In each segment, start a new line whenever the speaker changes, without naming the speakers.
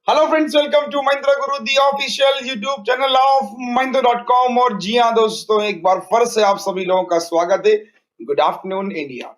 Hello friends, welcome to Mahindra Guru the official YouTube channel of महिंद्रा.com। और जी हाँ दोस्तों, एक बार फिर से आप सभी लोगों का स्वागत है। Good afternoon India.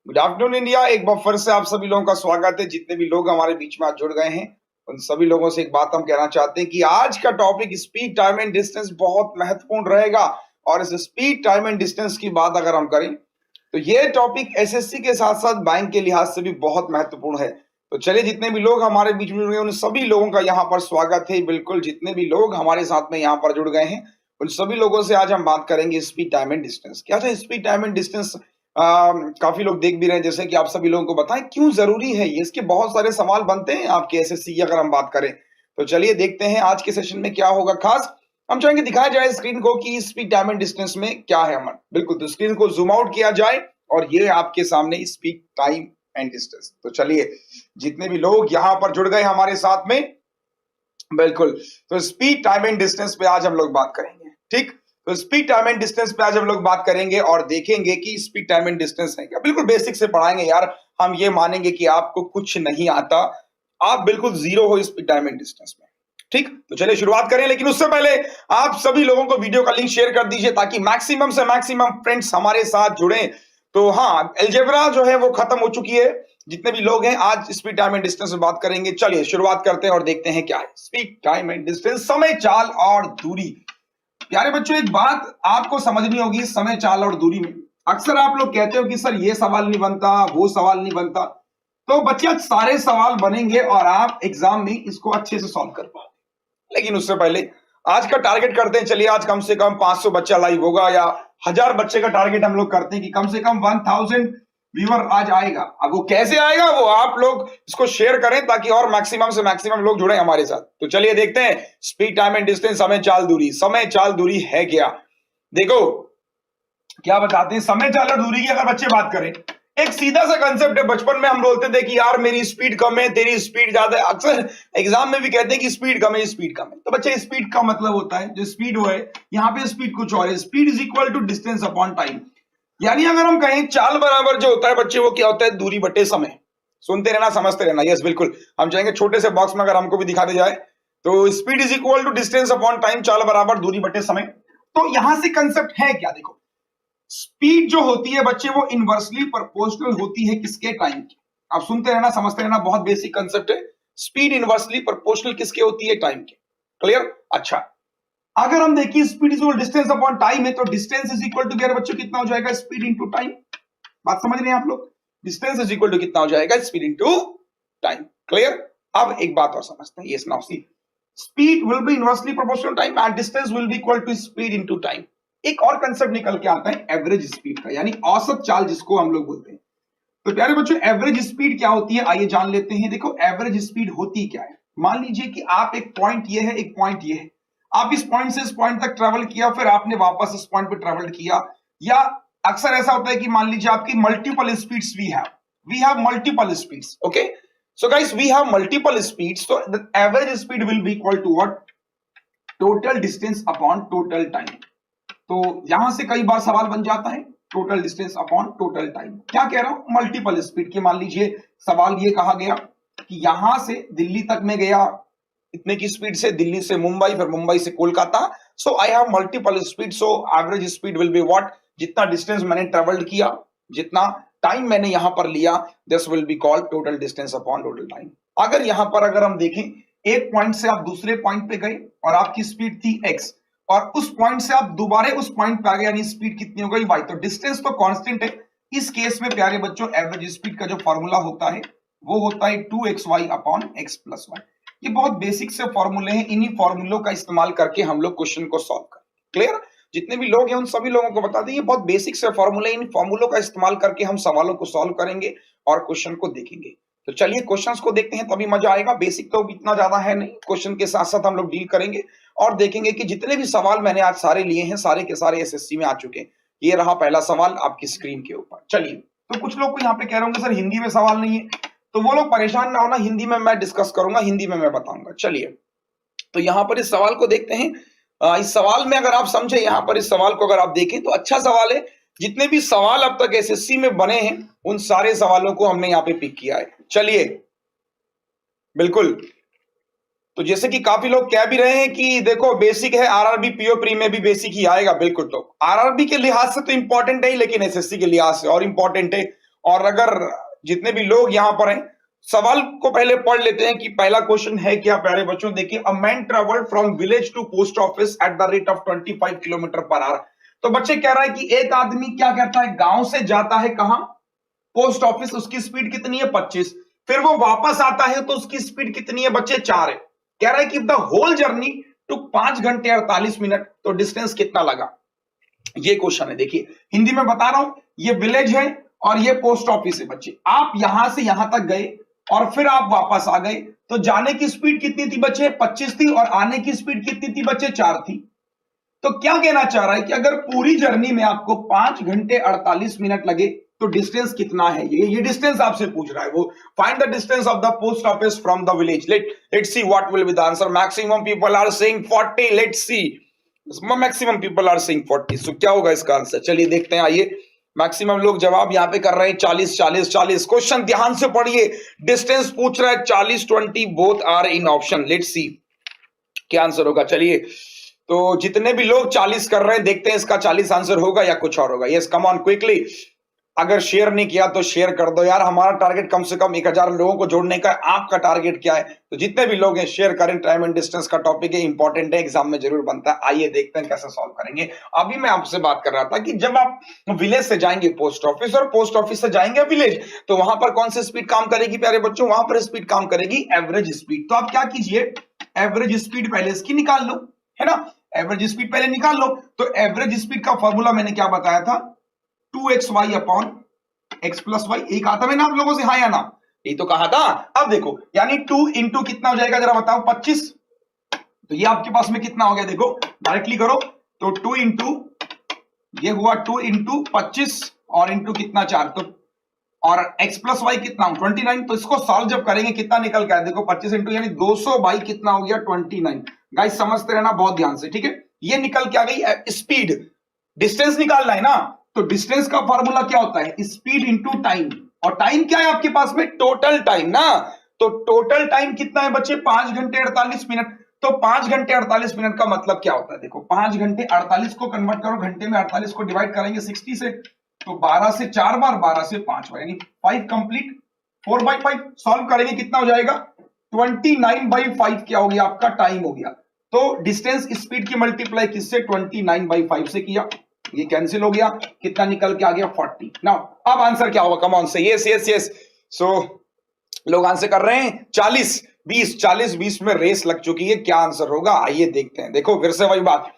Good afternoon India. एक बार फिर से आप सभी लोगों का स्वागत है। जितने भी लोग हमारे बीच में आज जुड़ गए हैं उन सभी लोगों से एक बात हम कहना चाहते हैं कि आज का topic speed, time and distance बहुत महत्वपूर्ण रहेगा। और इस स्पीड, टाइम एंड डिस्टेंस की बात अगर हम करें तो ये टॉपिक एसएससी के साथ साथ बैंक के लिहाज से भी बहुत महत्वपूर्ण है। तो चलिए, जितने भी लोग हमारे बीच में जुड़ गए उन सभी लोगों का यहाँ पर स्वागत है। बिल्कुल, जितने भी लोग हमारे साथ में यहाँ पर जुड़ गए हैं उन सभी लोगों से आज हम बात करेंगे स्पीड, टाइम एंड डिस्टेंस। क्या है स्पीड, टाइम एंड डिस्टेंस? काफी लोग देख भी रहे हैं, जैसे कि आप सभी लोगों को बताएं क्यों जरूरी है ये। इसके बहुत सारे सवाल बनते हैं आपके एसएससी की अगर हम बात करें तो। चलिए देखते हैं आज के सेशन में क्या होगा खास। हम चाहेंगे दिखाया जाए स्क्रीन को कि स्पीड, टाइम एंड डिस्टेंस में क्या है हमारा। बिल्कुल, तो स्क्रीन को जूम आउट किया जाए और ये आपके सामने स्पीड, टाइम एंड डिस्टेंस। तो चलिए, जितने भी लोग यहाँ पर जुड़ गए हमारे साथ में, बिल्कुल, तो स्पीड, टाइम एंड डिस्टेंस पे आज हम लोग बात करेंगे। ठीक, तो स्पीड, टाइम एंड डिस्टेंस पे आज हम लोग बात करेंगे और देखेंगे कि स्पीड, टाइम एंड डिस्टेंस है क्या। बिल्कुल बेसिक से पढ़ाएंगे यार। हम ये मानेंगे कि आपको कुछ नहीं आता, आप बिल्कुल जीरो हो स्पीड, टाइम एंड डिस्टेंस में। ठीक, तो चलिए शुरुआत करें। लेकिन उससे पहले आप सभी लोगों को वीडियो का लिंक शेयर कर दीजिए ताकि मैक्सिमम से मैक्सिमम फ्रेंड्स हमारे साथ जुड़े। तो हाँ, अलजेब्रा जो है वो खत्म हो चुकी है। जितने भी लोग हैं आज स्पीड, टाइम एंड डिस्टेंस में बात करेंगे। चलिए शुरुआत करते हैं और देखते हैं क्या है स्पीड, टाइम एंड डिस्टेंस। समय, चाल और दूरी। प्यारे बच्चों, एक बात आपको समझनी होगी समय, चाल और दूरी में। अक्सर आप लोग कहते हो कि सर ये सवाल नहीं बनता, वो सवाल नहीं बनता। तो बच्चे आज सारे सवाल बनेंगे और आप एग्जाम में इसको अच्छे से सॉल्व कर पाओगे। लेकिन उससे पहले आज का टारगेट करते हैं। चलिए, आज कम से कम 500 बच्चा लाइव होगा या 1000 बच्चे का टारगेट हम लोग करते हैं कि कम से कम 1000 व्यूअर आज आएगा। अब वो कैसे आएगा वो आप लोग इसको शेयर करें ताकि और मैक्सिमम से मैक्सिमम लोग जुड़े हमारे साथ। तो चलिए देखते हैं स्पीड, टाइम एंड डिस्टेंस, समय, चाल, दूरी। समय, चाल, दूरी है क्या? देखो क्या बताते हैं समय, चाल और दूरी की अगर बच्चे बात करें, एक सीधा सा कंसेप्ट है। बचपन में हम बोलते थे कि यार मेरी स्पीड कम है, तेरी स्पीड ज्यादा है। अक्सर एग्जाम में भी कहते हैं कि स्पीड कम है, स्पीड कम है। तो बच्चे, स्पीड का मतलब होता है जो स्पीड वो है, यहाँ पे स्पीड कुछ और है। Speed is equal to distance upon time. यानी अगर हम कहें चाल बराबर जो होता है बच्चे, वो क्या होता है? दूरी बटे समय। सुनते रहना, समझते रहना। यस बिल्कुल, हम चाहेंगे छोटे से बॉक्स में अगर हमको भी दिखा दिया जाए तो speed is equal to distance upon time, चाल बराबर दूरी बटे समय। तो यहां से कंसेप्ट है क्या? देखो, स्पीड जो होती है बच्चे वो इनवर्सली प्रोपोर्शनल होती है किसके? टाइम की। आप सुनते रहना, समझते रहना, बहुत बेसिक कंसेप्ट है। स्पीड इनवर्सली प्रोपोर्शनल किसके होती है? टाइम के। क्लियर? अच्छा, अगर हम देखिए speed is equal distance upon time है तो डिस्टेंस इज इक्वल टू बच्चों कितना हो जाएगा? Speed into time. बात समझ रहे हैं आप लोग? डिस्टेंस इज इक्वल टू कितना हो जाएगा? Speed into time. क्लियर? अब एक बात और समझते हैं। Yes, now see, speed will be inversely proportional time and distance will be equal to speed into time. एक और कंसेप्ट निकल के आता है एवरेज स्पीड का, यानी औसत चाल जिसको हम लोग बोलते हैं। तो प्यारे बच्चों, एवरेज स्पीड क्या होती है आइए जान लेते हैं। देखो, एवरेज स्पीड होती क्या है? मान लीजिए कि आप एक पॉइंट ये है, एक पॉइंट ये है, आप इस पॉइंट से इस पॉइंट तक ट्रेवल किया, फिर आपने वापस इस पॉइंट पे ट्रेवल किया। या अक्सर ऐसा होता है कि मान लीजिए आपकी multiple speeds we have multiple speeds. Okay, so guys, we have multiple speeds, तो the average speed will be equal to what? Total distance upon total time. तो यहां से कई बार सवाल बन जाता है total distance upon total time. क्या कह रहा हूं? मल्टीपल स्पीड की। मान लीजिए सवाल ये कहा गया कि यहां से दिल्ली तक में गया इतने की स्पीड से, दिल्ली से मुंबई, फिर मुंबई से Kolkata. So I have multiple speed, so average speed will be what? जितना डिस्टेंस मैंने ट्रेवल्ड किया, जितना टाइम मैंने यहां पर लिया, this will be called total distance upon total time. अगर यहां पर अगर हम देखें, एक पॉइंट से आप दूसरे पॉइंट पे गए और आपकी स्पीड थी x, और उस पॉइंट से आप दोबारा उस पॉइंट पे आ गए, यानी स्पीड कितनी हो गई? y। तो डिस्टेंस तो कांस्टेंट है। इस केस में प्यारे बच्चों एवरेज स्पीड का जो फॉर्मूला होता है वो होता है 2xy upon x plus y। ये बहुत बेसिक से फॉर्मूले हैं, इन्हीं फॉर्मूलों का इस्तेमाल करके हम लोग क्वेश्चन को सॉल्व करें। क्लियर? जितने भी लोग हैं उन सभी लोगों को बता दें ये बहुत बेसिक से फॉर्मूले, इन फॉर्मूलों का इस्तेमाल करके हम सवालों को सॉल्व करेंगे और क्वेश्चन को देखेंगे। तो चलिए क्वेश्चंस को देखते हैं, तभी मजा आएगा। बेसिक तो इतना ज्यादा है नहीं, क्वेश्चन के साथ साथ हम लोग डील करेंगे और देखेंगे कि जितने भी सवाल मैंने आज सारे लिए हैं सारे के सारे एसएससी में आ चुके हैं। ये रहा पहला सवाल आपकी स्क्रीन के ऊपर। चलिए, तो कुछ लोग को यहाँ पे कह रहे होंगे सर हिंदी में सवाल नहीं है, तो वो लोग परेशान ना होना, हिंदी में मैं डिस्कस करूंगा, हिंदी में मैं बताऊंगा। चलिए, तो यहाँ पर इस सवाल को देखते हैं। इस सवाल में अगर आप समझे, यहाँ पर इस सवाल को अगर आप देखें तो अच्छा सवाल है। जितने भी सवाल अब तक एसएससी में बने हैं उन सारे सवालों को हमने यहाँ पे पिक किया है। चलिए, बिल्कुल, तो जैसे कि काफी लोग कह भी रहे हैं कि देखो बेसिक है, आरआरबी पीओ प्री में भी बेसिक ही आएगा, बिल्कुल। तो आरआरबी के लिहाज से तो इंपॉर्टेंट है, लेकिन एसएससी के लिहाज से और इंपॉर्टेंट है। और अगर जितने भी लोग यहाँ पर हैं, सवाल को पहले पढ़ लेते हैं कि पहला क्वेश्चन है क्या प्यारे बच्चों। देखिए, a man travelled from village to post office at the rate of 25 kilometre per hour. तो बच्चे कह रहा है कि एक आदमी क्या करता है, गांव से जाता है कहां, पोस्ट ऑफिस, उसकी स्पीड कितनी है 25, फिर वो वापस आता है तो उसकी स्पीड कितनी है बच्चे 4 है। कह रहा है कि द होल जर्नी टू 5 घंटे 48 मिनट, तो डिस्टेंस कितना लगा, ये क्वेश्चन है। देखिए हिंदी में बता रहा हूं, ये विलेज है और ये पोस्ट ऑफिस है बच्चे। आप यहां से यहां तक गए और फिर आप वापस आ गए, तो जाने की स्पीड कितनी थी बच्चे 25 थी, और आने की स्पीड कितनी थी बच्चे 4 थी। तो क्या कहना चाह रहा है कि अगर पूरी जर्नी में आपको 5 घंटे 48 मिनट लगे तो डिस्टेंस कितना है, ये डिस्टेंस आपसे पूछ रहा है वो। Find the distance of the post office from the village. Let's see what will be the answer. Maximum people are saying 40। Let's see, maximum people are saying 40। So क्या होगा इसका आंसर, चलिए देखते हैं। आइए, मैक्सिमम लोग जवाब यहां पे कर रहे हैं 40 40 40। क्वेश्चन ध्यान से पढ़िए, डिस्टेंस पूछ रहा है 40 20 both are in option. Let's see क्या आंसर होगा। चलिए, तो जितने भी लोग 40 कर रहे हैं, देखते हैं इसका 40 आंसर होगा या कुछ और होगा। Yes, come on quickly. अगर शेयर नहीं किया तो शेयर कर दो यार, हमारा टारगेट कम से कम 1000 लोगों को जोड़ने का है। आपका टारगेट क्या है? तो जितने भी लोग हैं शेयर करें। टाइम एंड डिस्टेंस का टॉपिक है, इंपॉर्टेंट है, एग्जाम में जरूर बनता है। आइए देखते हैं कैसे सॉल्व करेंगे। अभी मैं आपसे बात कर रहा था कि जब आप विलेज से जाएंगे पोस्ट ऑफिस और पोस्ट ऑफिस से जाएंगे विलेज, तो वहां पर कौन सी स्पीड काम करेगी प्यारे बच्चों? वहां पर स्पीड काम करेगी एवरेज स्पीड। तो आप क्या कीजिए, एवरेज स्पीड पहले इसकी निकाल लो, है ना। एवरेज स्पीड पहले निकाल लो। तो एवरेज स्पीड का फॉर्मूला मैंने क्या बताया था, 2xy upon x plus Y. एक आता मैंने आप लोगों से, हाँ या ना? ये तो कहा था। अब देखो, यानी 2 इंटू कितना हो जाएगा जरा बताओ, 25। तो ये आपके पास में कितना हो गया, देखो डायरेक्टली करो। तो 2 इंटू ये हुआ 2 इंटू 25 और इंटू कितना 4, तो और x प्लस वाई कितना 29। तो इसको सॉल्व जब करेंगे कितना निकल के आया, देखो 25 इंटू यानी 200 बाई कितना हो गया 29। गाइस समझते रहना बहुत ध्यान से, ठीक है। ये निकल के आ गई स्पीड, डिस्टेंस निकालना है ना। तो डिस्टेंस का फॉर्मूला क्या होता है, स्पीड इंटू टाइम। और टाइम क्या है आपके पास में, टोटल टाइम ना। तो टोटल टाइम कितना है बच्चे, 5 घंटे 48 मिनट। तो 5 घंटे 48 मिनट का मतलब क्या होता है, देखो 5 घंटे 48 को कन्वर्ट करो घंटे में, 48 को डिवाइड करेंगे 60 से, तो 12 से 4 बार, 12 से 5 बार, यानी 5 कंप्लीट, 4/5 सॉल्व करेंगे कितना हो जाएगा, 29/5 क्या हो गया आपका टाइम हो गया। तो डिस्टेंस स्पीड की मल्टीप्लाई किससे, 29/5 से किया, ये कैंसिल हो गया, कितना निकल के आ गया 40। नाउ अब आंसर क्या होगा, कम ऑन से, यस यस यस। सो लोग आंसर कर रहे हैं 40 20, 40 20 में रेस लग चुकी है, क्या आंसर होगा आइए देखते हैं। देखो फिर से वही बात,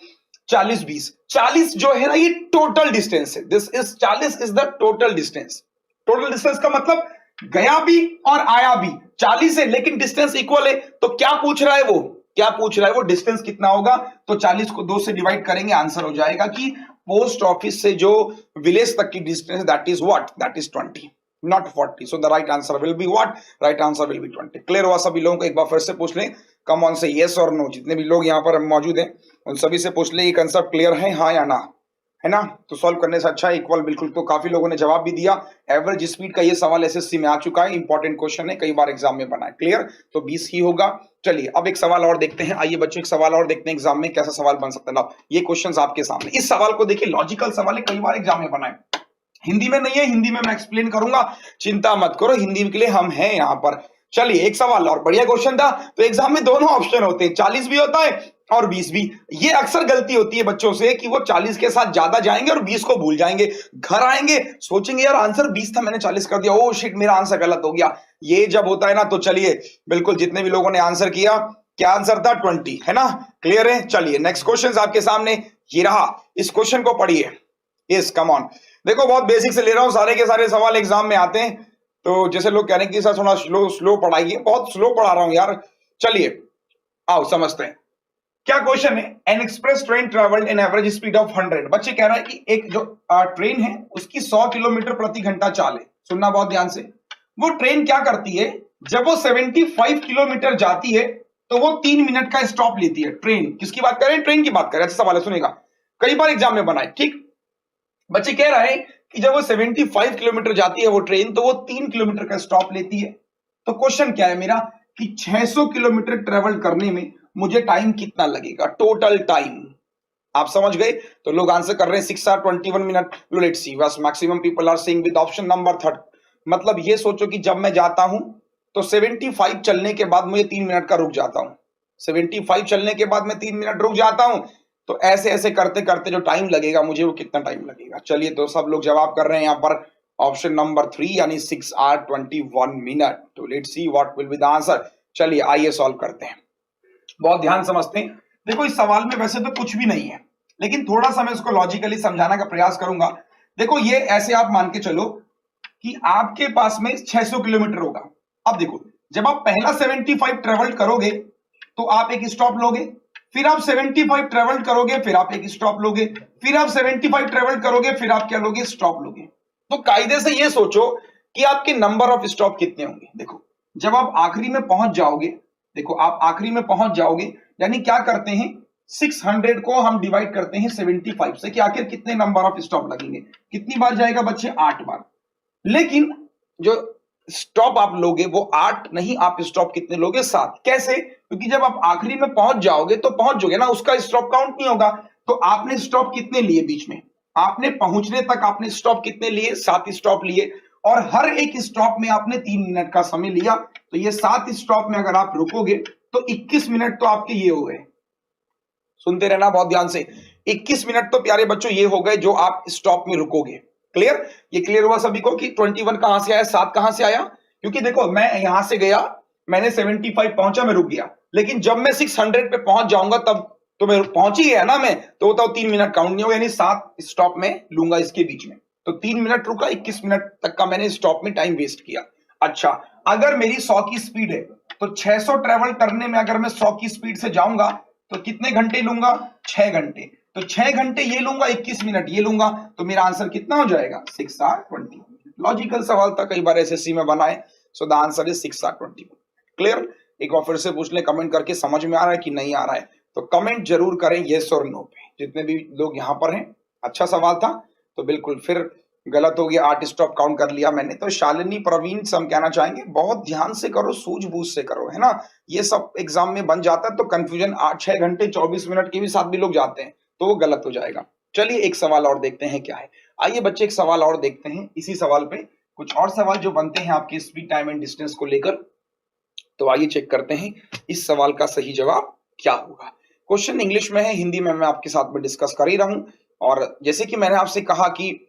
40 20, 40 जो है ना ये टोटल डिस्टेंस है, this is 40 is the total distance. Total distance का मतलब गया भी और आया भी 40 है, लेकिन डिस्टेंस इक्वल है। तो क्या पूछ रहा है वो, क्या पूछ रहा है वो, डिस्टेंस कितना होगा। तो 40 को 2 से डिवाइड करेंगे, आंसर हो जाएगा कि पोस्ट ऑफिस से जो विलेज तक की distance, that is what, that is 20 not 40। So the right answer will be what, right answer will be 20। Clear हुआ सभी लोगों को, एक बार फिर से पूछ लें, कम ऑन से यस और नो, जितने भी लोग यहाँ पर मौजूद हैं उन सभी से पूछ ले, ये कंसेप्ट क्लियर है हाँ या ना, है ना। तो सॉल्व करने से अच्छा है इक्वल, बिल्कुल। तो काफी लोगों ने जवाब भी दिया। एवरेज स्पीड का ये सवाल एसएससी में आ चुका है, इंपॉर्टेंट क्वेश्चन है, कई बार एग्जाम में बना है। क्लियर, तो 20 ही होगा। चलिए अब एक सवाल और देखते हैं, आइए बच्चों एक सवाल और देखते हैं एग्जाम में कैसा सवाल बन सकता है। ना ये क्वेश्चन आपके सामने, इस सवाल को देखिए, लॉजिकल सवाल है, कई बार एग्जाम में बना है। हिंदी में नहीं है, हिंदी में मैं एक्सप्लेन करूंगा, चिंता मत करो, हिंदी के लिए हम हैं यहाँ पर। चलिए एक सवाल और, बढ़िया क्वेश्चन था। तो एग्जाम में दोनों ऑप्शन होते हैं, 40 भी होता है और 20 भी। ये अक्सर गलती होती है बच्चों से कि वो 40 के साथ ज्यादा जाएंगे और 20 को भूल जाएंगे, घर आएंगे सोचेंगे यार आंसर 20 था, मैंने 40 कर दिया, ओ शिट मेरा आंसर गलत हो गया। ये जब होता है ना, तो चलिए बिल्कुल, जितने भी लोगों ने आंसर किया, क्या आंसर था 20, है ना। क्लियर है। चलिए नेक्स्ट क्वेश्चन आपके सामने ये रहा, इस क्वेश्चन को पढ़िए। यस कम ऑन, देखो बहुत बेसिक से ले रहा हूं, सारे के सारे सवाल एग्जाम में आते हैं। तो जैसे लोग कह रहे हैं कि सर थोड़ा स्लो स्लो पढ़ाइए, बहुत स्लो पढ़ा रहा हूं यार। चलिए आओ समझते हैं क्या क्वेश्चन है। N express train travelled in average speed of 100। बच्चे कह रहा है कि एक जो ट्रेन है उसकी 100 किलोमीटर प्रति घंटा चाल है। सुनना बहुत ध्यान से, वो ट्रेन क्या करती है, जब वो 75 किलोमीटर जाती है तो वो 3 मिनट का स्टॉप लेती है। ट्रेन किसकी बात कर रहे हैं, ट्रेन की बात कर रहे हैं। अच्छा सवाल है, सुनेगा, कई बार एग्जाम में बना है। ठीक, बच्चे कह रहा है कि जब वो 75 किलोमीटर जाती है वो ट्रेन, तो वो 3 किलोमीटर का स्टॉप लेती है। तो क्वेश्चन क्या है मेरा कि 600 किलोमीटर ट्रेवल करने में मुझे टाइम कितना लगेगा, टोटल टाइम। आप समझ गए? तो लोग आंसर कर रहे हैं 6 आवर 21 मिनट। लेट्स सी, बस maximum people are saying with option number 3। मतलब ये सोचो कि जब मैं जाता हूं तो 75 चलने के बाद मुझे 3 मिनट का रुक जाता हूं। 75 चलने के बाद मैं 3 मिनट रुक जाता हूं। तो ऐसे ऐसे करते करते जो टाइम लगेगा मुझे, वो कितना टाइम लगेगा। चलिए, तो सब लोग जवाब कर रहे हैं यहां पर ऑप्शन नंबर 3 यानी 6 आवर 21 मिनट। तो let's see what will be the answer. चलिए आइए सॉल्व करते हैं। बहुत ध्यान समझते हैं। देखो, इस सवाल में वैसे तो कुछ भी नहीं है, लेकिन थोड़ा सा मैं इसको लॉजिकली समझाने का प्रयास करूंगा। देखो, ये ऐसे आप मान के चलो कि आपके पास में 600 किलोमीटर होगा। अब देखो, जब आप पहला 75 ट्रेवल करोगे तो आप एक स्टॉप लोगे, फिर आप 75 ट्रेवल करोगे, फिर आप एक स्टॉप लोगे, फिर आप 75 ट्रेवल करोगे, फिर आप क्या लोगे, स्टॉप लोगे। तो कायदे से ये सोचो कि आपके नंबर ऑफ स्टॉप कितने होंगे। देखो, जब आप आखिरी में पहुंच जाओगे, देखो आप आखिरी में पहुंच जाओगे, यानी क्या करते हैं, 600 को हम डिवाइड करते हैं 75 से कि आखिर कितने नंबर ऑफ स्टॉप लगेंगे। कितनी बार जाएगा बच्चे, 8 बार। लेकिन जो स्टॉप आप लोगे वो 8 नहीं, आप स्टॉप कितने लोगे, 7। कैसे? क्योंकि जब आप आखिरी में पहुंच जाओगे तो पहुंच जाओगे ना, उसका स्टॉप काउंट नहीं होगा। तो आपने स्टॉप कितने लिए बीच में, आपने पहुंचने तक आपने स्टॉप कितने लिए, 7 स्टॉप लिए। और हर एक स्टॉप में आपने 3 मिनट का समय लिया। तो ये 7 स्टॉप में अगर आप रुकोगे तो 21 मिनट तो आपके ये हो गए। सुनते रहना बहुत ध्यान से। 21 मिनट तो प्यारे बच्चों ये हो गए जो आप स्टॉप में रुकोगे। क्लियर? ये क्लियर हुआ सभी को कि 21 कहां से आया, 7 कहां से आया? क्योंकि देखो, मैं यहां से गया, मैंने 75 पहुंचा, मैं रुक गया। लेकिन जब मैं 600 पे पहुंच जाऊंगा तब तो मैं पहुंच ही गया ना, मैं तो बताओ 3 मिनट काउंट नहीं होगा, यानी 7 स्टॉप में लूंगा इसके बीच में। तो 3 मिनट रुका, 21 मिनट तक का मैंने स्टॉप में टाइम वेस्ट किया। अच्छा, अगर मेरी 100 की स्पीड है तो 600 ट्रेवल करने में अगर मैं 100 की स्पीड से जाऊंगा तो कितने घंटे लूंगा, 6 घंटे। तो 6 घंटे ये लूंगा, 21 मिनट ये लूंगा, तो मेरा आंसर कितना हो जाएगा, 6 आवर 20। लॉजिकल सवाल था, कई बार एसएससी में बनाए। So the answer is 6 hour 20। Clear? एक बार फिर से पूछ ले कमेंट करके, समझ में आ रहा है कि नहीं आ रहा है? तो कमेंट जरूर करें येस और नो पे, जितने भी लोग यहाँ पर हैं। अच्छा सवाल था। तो बिल्कुल फिर गलत हो गया, 8 स्टॉप काउंट कर लिया मैंने। तो शालिनी प्रवीण से हम कहना चाहेंगे बहुत ध्यान से करो, सूझबूझ से करो, है ना। ये सब एग्जाम में बन जाता है तो कंफ्यूजन 6 घंटे 24 मिनट के भी साथ भी लोग जाते हैं तो वो गलत हो जाएगा। चलिए एक सवाल और देखते हैं क्या है। आइए बच्चे एक सवाल और देखते हैं। इसी सवाल पे कुछ और सवाल जो बनते हैं आपके स्पीड, टाइम एंड डिस्टेंस को लेकर। तो आइए चेक करते हैं इस सवाल का सही जवाब क्या होगा। क्वेश्चन इंग्लिश में है, हिंदी में मैं आपके साथ में डिस्कस कर ही रहा हूं। और जैसे कि मैंने आपसे कहा कि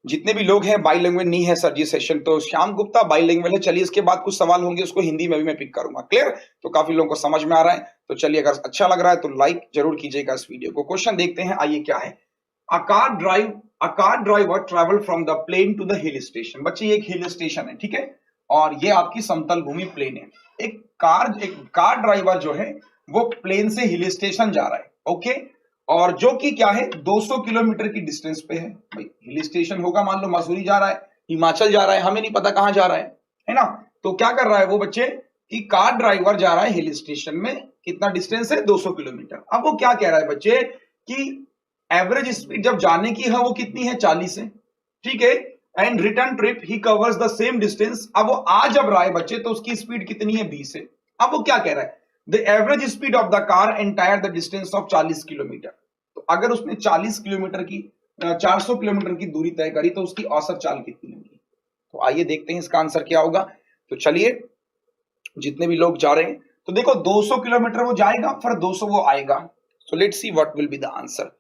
जितने भी लोग हैं बाईलैंग्वेज नहीं है सर जी सेशन, तो श्याम गुप्ता बाईलैंग्वेज है। चलिए इसके बाद कुछ सवाल होंगे उसको हिंदी में भी मैं पिक करूंगा। क्लियर? तो काफी लोगों को समझ में आ रहा है। तो चलिए, अगर अच्छा लग रहा है तो लाइक जरूर कीजिएगा इस वीडियो को। क्वेश्चन देखते हैं, आइए क्या है। A car driver travel from the plain to the hill station. बच्चे ये एक हिल स्टेशन है, ठीक है, और ये आपकी समतल भूमि प्लेन है। एक कार ड्राइवर जो है वो प्लेन से हिल स्टेशन जा रहा है, ओके, और जो कि क्या है 200 किलोमीटर की डिस्टेंस पे है। भाई हिल स्टेशन होगा, मान लो मसूरी जा रहा है, हिमाचल जा रहा है, हमें नहीं पता कहां जा रहा है ना। तो क्या कर रहा है वो बच्चे कि कार ड्राइवर जा रहा है हिल स्टेशन में, कितना डिस्टेंस है, 200 किलोमीटर। अब वो क्या कह रहा है बच्चे कि एवरेज स्पीड जब जाने की है वो कितनी है, 40 है, ठीक है, and return trip he covers the same distance. अब वो आ जब रहा है बच्चे तो उसकी स्पीड कितनी है, 20 है। अब वो क्या कह रहा है, the average speed of the car entire the distance of 40 kilometre. तो अगर उसने 40 किलोमीटर की 400 किलोमीटर की दूरी तय करी तो उसकी औसत चाल कितनी होगी। तो आइए देखते हैं इसका आंसर क्या होगा। तो चलिए, जितने भी लोग जा रहे हैं, तो देखो 200 किलोमीटर वो जाएगा, फिर 200 वो आएगा। So let's see what will be the answer.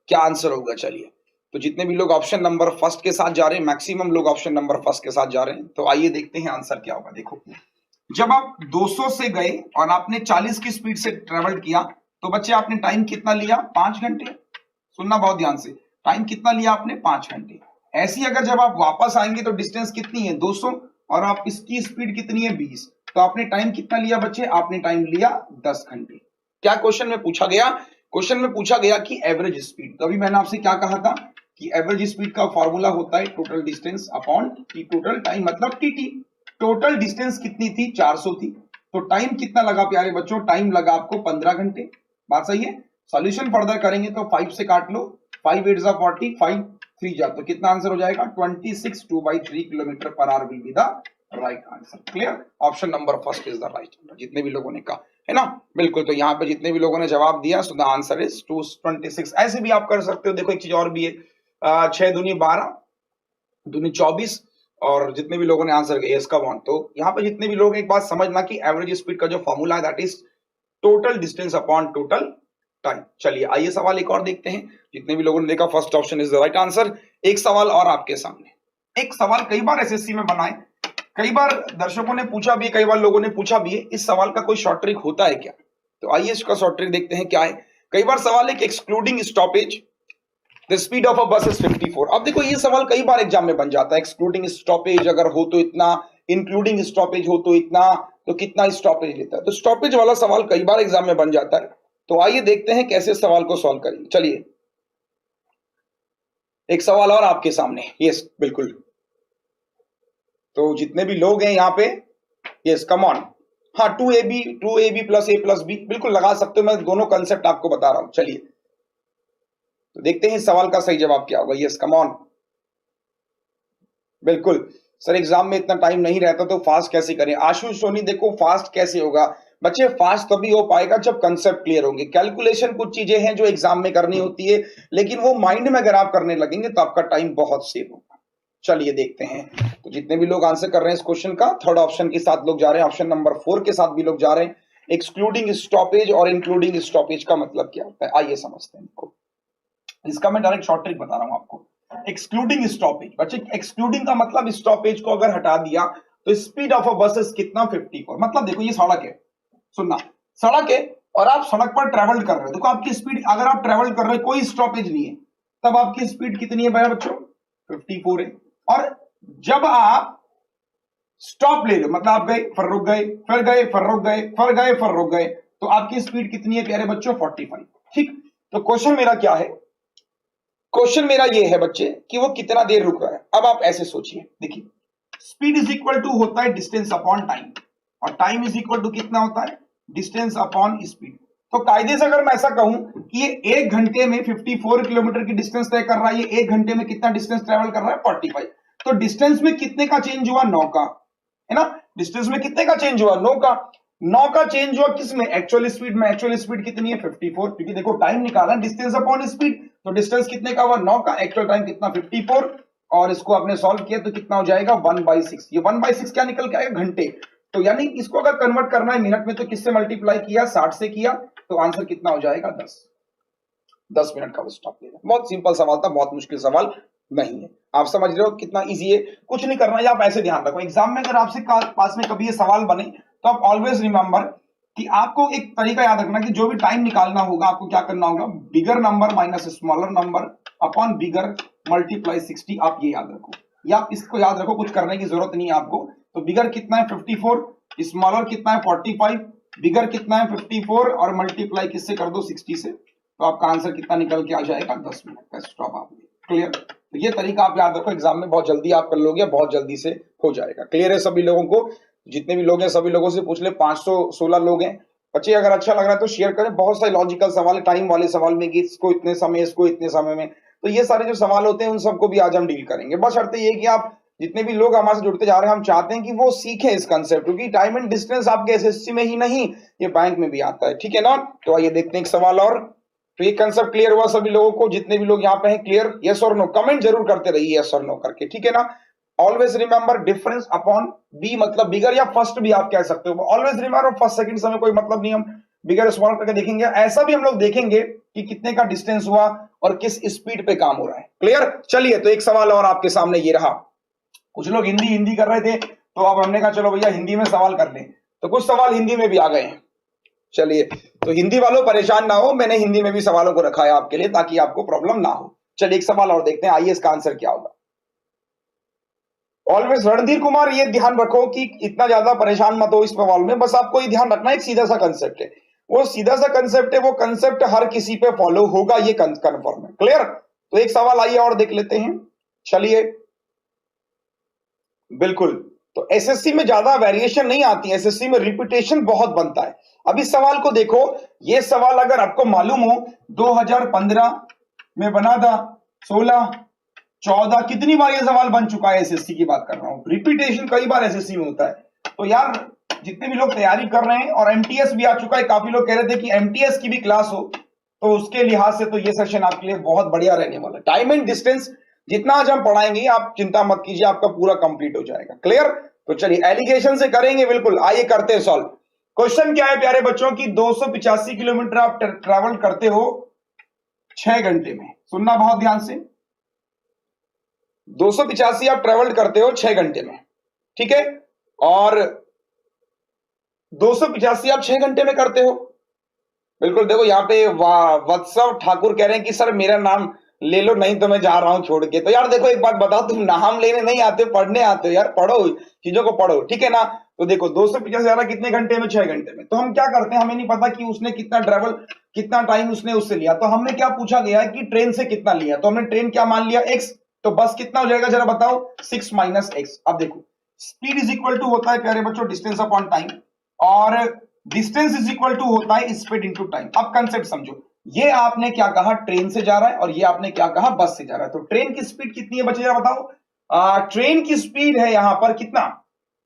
क्या आंसर होगा, चलिए। तो जितने भी लोग ऑप्शन नंबर फर्स्ट के साथ जा रहे हैं, मैक्सिमम लोग ऑप्शन नंबर फर्स्ट के साथ जा रहे हैं। तो आइए देखते हैं आंसर क्या होगा। देखो, जब आप 200 से गए और आपने 40 की स्पीड से ट्रेवल किया तो बच्चे आपने टाइम कितना लिया, 5 घंटे। सुनना बहुत ध्यान से, टाइम कितना लिया आपने, 5 घंटे। ऐसी अगर जब आप वापस आएंगे तो डिस्टेंस कितनी है, 200, और आप इसकी स्पीड कितनी है, 20। तो आपने टाइम कितना लिया बच्चे, आपने टाइम लिया 10 घंटे। क्या क्वेश्चन में पूछा गया, क्वेश्चन में पूछा गया कि एवरेज स्पीड। तो अभी मैंने आपसे क्या कहा था कि एवरेज स्पीड का फॉर्मूला होता है total distance upon T total time, मतलब टीटी। टोटल डिस्टेंस कितनी थी, 400 थी। तो टाइम कितना लगा प्यारे बच्चों, टाइम लगा आपको 15 घंटे। बात सही है। सॉल्यूशन फर्दर करेंगे तो 5 से काट लो, 5 8 40, 5 3 जा, तो कितना आंसर हो जाएगा, 26 2/3 kilometre per our will be the right answer. Clear, option number first is the right answer, जितने भी लोगों ने कहा है ना। बिल्कुल, तो यहाँ पे जितने भी लोगों ने जवाब दिया, सो द आंसर इज 226। ऐसे भी आप कर सकते हो। देखो एक चीज और भी है, 6 दूनी 12 दूनी 24, और जितने भी लोगों ने आंसर किया इसका वन। तो यहाँ पे जितने भी लोग, एक बात समझना कि एवरेज स्पीड का जो फॉर्मूला है that is total distance upon total time. चलिए आइए सवाल एक और देखते हैं। जितने भी लोगों ने देखा first option is the right answer. एक सवाल और आपके सामने, एक सवाल कई बार एसएससी में बनाए, कई बार दर्शकों ने पूछा भी, कई बार लोगों ने पूछा भी है, इस सवाल का कोई शॉर्ट ट्रिक होता है क्या? तो आइए इसका शॉर्ट ट्रिक देखते हैं क्या है। कई बार सवाल है कि excluding stoppage the speed of a बस इज 54। अब देखो ये सवाल कई बार एग्जाम में बन जाता है, एक्सक्लूडिंग स्टॉपेज अगर हो तो इतना, इंक्लूडिंग स्टॉपेज हो तो इतना, तो कितना स्टॉपेज लेता है। तो स्टॉपेज वाला सवाल कई बार एग्जाम में बन जाता है। तो आइए देखते हैं कैसे सवाल को सॉल्व करेंगे। चलिए एक सवाल और आपके सामने, यस बिल्कुल। तो जितने भी लोग हैं यहाँ पे, यस कम ऑन, हाँ 2ab plus a plus b बिल्कुल लगा सकते हो, मैं दोनों कंसेप्ट आपको बता रहा हूं। चलिए तो देखते हैं इस सवाल का सही जवाब क्या होगा। यस कम ऑन, बिल्कुल सर एग्जाम में इतना टाइम नहीं रहता तो फास्ट कैसे करें? आशुष सोनी, देखो फास्ट कैसे होगा बच्चे, फास्ट तभी हो पाएगा जब कंसेप्ट क्लियर होंगे। कैलकुलेशन कुछ चीजें हैं जो एग्जाम में करनी होती है, लेकिन वो माइंड में अगर आप करने लगेंगे तो आपका टाइम बहुत सेव होगा। चलिए देखते हैं, तो जितने भी लोग आंसर कर रहे हैं इस क्वेश्चन का, थर्ड ऑप्शन के साथ लोग जा रहे हैं, ऑप्शन नंबर 4 के साथ भी लोग जा रहे हैं। एक्सक्लूडिंग स्टॉपेज और इंक्लूडिंग स्टॉपेज का मतलब क्या होता है, आइए समझते हैं इनको। इसका मैं डायरेक्ट शॉर्ट ट्रिक बता रहा हूं आपको। एक्सक्लूडिंग स्टॉपेज, बच्चे एक्सक्लूडिंग का मतलब स्टॉपेज को अगर हटा दिया तो स्पीड ऑफ अ बस कितना 54। मतलब देखो ये सड़क है, सुनना, सड़क है और आप सड़क पर ट्रेवल कर रहे हो। देखो आपकी स्पीड, अगर आप ट्रेवल कर रहे हो कोई स्टॉपेज नहीं है, तब आपकी स्पीड कितनी है भाई बच्चों? 54 है। और जब आप स्टॉप ले लो, मतलब आप गए फिर रुक गए, फिर गए फिर रुक गए, फिर गए फिर रुक गए, तो आपकी स्पीड कितनी है प्यारे बच्चों? 45। ठीक, तो क्वेश्चन मेरा क्या है? क्वेश्चन मेरा ये है बच्चे कि वो कितना देर रुक रहा है। अब आप ऐसे सोचिए, देखिए स्पीड इज इक्वल टू होता है डिस्टेंस अपॉन टाइम, और टाइम इज इक्वल टू कितना होता है? Distance upon speed. तो कायदे से अगर मैं ऐसा कहूं कि ये 1 घंटे में 54 किलोमीटर की डिस्टेंस तय कर रहा है, ये 1 घंटे में कितना डिस्टेंस ट्रेवल कर रहा है? 45। तो डिस्टेंस में कितने का चेंज हुआ? 9 का, है ना। डिस्टेंस में कितने का चेंज हुआ? 9 का। 9 का चेंज हुआ किसमें? एक्चुअल स्पीड में। एक्चुअल स्पीड कितनी है? 54, क्योंकि देखो टाइम निकाला डिस्टेंस अपॉन स्पीड, तो डिस्टेंस कितने का हुआ? 9 का। एक्चुअल टाइम कितना? 54, और इसको आपने सॉल्व किया तो कितना हो जाएगा? 1/6। ये 1/6 क्या निकल के आएगा? घंटे। तो यानी इसको अगर कन्वर्ट करना है मिनट में तो किससे मल्टीप्लाई किया? 60 से किया, तो आंसर कितना हो जाएगा? 10 मिनट का स्टॉप लेगा। बहुत सिंपल सवाल था, बहुत मुश्किल सवाल नहीं है। आप समझ रहे हो कितना इजी है? कुछ नहीं करना है, आप ऐसे ध्यान रखो, एग्जाम में अगर आपसे पास में कभी ये सवाल बने तो आप ऑलवेज रिमेंबर कि आपको एक तरीका याद रखना कि जो भी टाइम निकालना होगा आपको क्या करना होगा? Bigger number minus smaller number upon bigger multiply 60। आप ये याद रखो, या आप इसको याद रखो, कुछ करने की जरूरत नहीं है आपको। तो बिगर कितना है? 54, स्मॉलर कितना है? 45, बिगर कितना है? 54, और मल्टीप्लाई किससे कर दो? 60 से, तो आपका आंसर कितना निकल के आ जाएगा? 10 मिनट का स्टॉप आपने। क्लियर? तो ये तरीका आप याद रखो, एग्जाम में बहुत जल्दी आप कर लोगे, बहुत जल्दी से हो जाएगा। क्लियर है सभी लोगों को? जितने भी लोग हैं सभी लोगों से पूछ ले, 516 लोग हैं बच्चे। अगर अच्छा लग रहा है तो शेयर करें। बहुत सारे लॉजिकल सवाल, टाइम वाले सवाल में कि इसको इतने समय, इसको इतने समय में, तो ये सारे जो सवाल होते हैं उन सबको भी आज हम डील करेंगे। बस शर्त ये कि आप जितने भी लोग हमारे से जुड़ते जा रहे हैं, हम चाहते हैं कि वो सीखें इस कंसेप्ट, क्योंकि टाइम एंड डिस्टेंस आपके एसएससी में ही नहीं, ये बैंक में भी आता है। ठीक है ना? तो आइए देखते हैं एक सवाल और। तो ये कंसेप्ट क्लियर हुआ सभी लोगों को? जितने भी लोग यहाँ पे हैं क्लियर? यस और नो कमेंट जरूर करते रहिए, यस और नो करके, ठीक है ना। Always remember difference upon B, मतलब बिगर या फर्स्ट भी आप कह सकते हो। ऑलवेज रिमेंबर फर्स्ट सेकंड समय कोई मतलब नहीं, हम बिगर स्मॉल करके देखेंगे। ऐसा भी हम लोग देखेंगे कि कितने का डिस्टेंस हुआ और किस स्पीड पे काम हो रहा है। क्लियर? चलिए तो एक सवाल और आपके सामने ये रहा। कुछ लोग हिंदी कर रहे थे, तो अब हमने कहा चलो भैया हिंदी में सवाल कर लें, तो कुछ सवाल हिंदी में भी आ गए हैं। चलिए, तो हिंदी वालों परेशान ना हो, मैंने हिंदी में भी सवालों को रखा है आपके लिए ताकि आपको प्रॉब्लम ना हो। चलिए एक सवाल और देखते हैं, आइए इसका आंसर क्या होगा। ऑलवेज रणधीर कुमार, ये ध्यान रखो कि इतना ज्यादा परेशान मत हो इस सवाल में, बस आपको ये ध्यान रखना एक सीधा सा कंसेप्ट है, वो सीधा सा कंसेप्ट है, वो कंसेप्ट हर किसी पे फॉलो होगा, ये कंफर्म है। क्लियर? तो एक सवाल आइए और देख लेते हैं। चलिए, बिल्कुल, तो एसएससी में ज्यादा वेरिएशन नहीं आती है, एसएससी में रिपीटेशन बहुत बनता है। अब इस सवाल को देखो, ये सवाल अगर आपको मालूम हो 2015 में बना था, 16, 14 कितनी बार ये सवाल बन चुका है, एसएससी की बात कर रहा हूं, रिपीटेशन कई बार एसएससी में होता है। तो यार जितने भी लोग तैयारी कर रहे हैं, और एमटीएस भी आ चुका है, काफी लोग कह रहे थे कि एमटीएस की भी क्लास हो, तो उसके लिहाज से तो ये सेशन आपके लिए बहुत बढ़िया रहने वाला है। टाइम एंड डिस्टेंस जितना आज हम पढ़ाएंगे, आप चिंता मत कीजिए, आपका पूरा कंप्लीट हो जाएगा। क्लियर? तो चलिए एलिगेशन से करेंगे, बिल्कुल, आइए करते हैं सॉल्व। क्वेश्चन क्या है प्यारे बच्चों की, 285 किलोमीटर आप ट्रैवल करते हो 6 घंटे में। सुनना बहुत ध्यान से, 285 आप ट्रेवल करते हो 6 घंटे में, ठीक है, और 285 आप 6 घंटे में करते हो। बिल्कुल, देखो यहाँ पे वत्सव ठाकुर कह रहे हैं कि सर मेरा नाम ले लो, नहीं तो मैं जा रहा हूं छोड़ के। तो यार देखो एक बात बताओ, तुम नाम लेने नहीं आते, पढ़ने आते हो यार, पढ़ो, चीजों को पढ़ो, ठीक है ना। तो देखो 285 जा रहा कितने घंटे में, 6 घंटे में। तो हम क्या करते हैं, हमें नहीं पता कि उसने कितना ट्रेवल, कितना टाइम उसने उससे लिया, तो हमने क्या पूछा गया है कि ट्रेन से कितना लिया, तो हमने ट्रेन क्या मान लिया, x, तो बस कितना हो जाएगा जरा बताओ, 6 माइनस एक्स। अब देखो स्पीड इज इक्वल टू होता है प्यारे बच्चों डिस्टेंस अपॉन टाइम, और डिस्टेंस इज इक्वल टू होता है स्पीड इंटू टाइम। अब कंसेप्ट समझो, ये आपने क्या कहा, ट्रेन से जा रहा है, और ये आपने क्या कहा, बस से जा रहा है। तो ट्रेन की स्पीड कितनी है बच्चे जरा बताओ। ट्रेन की स्पीड है यहां पर कितना,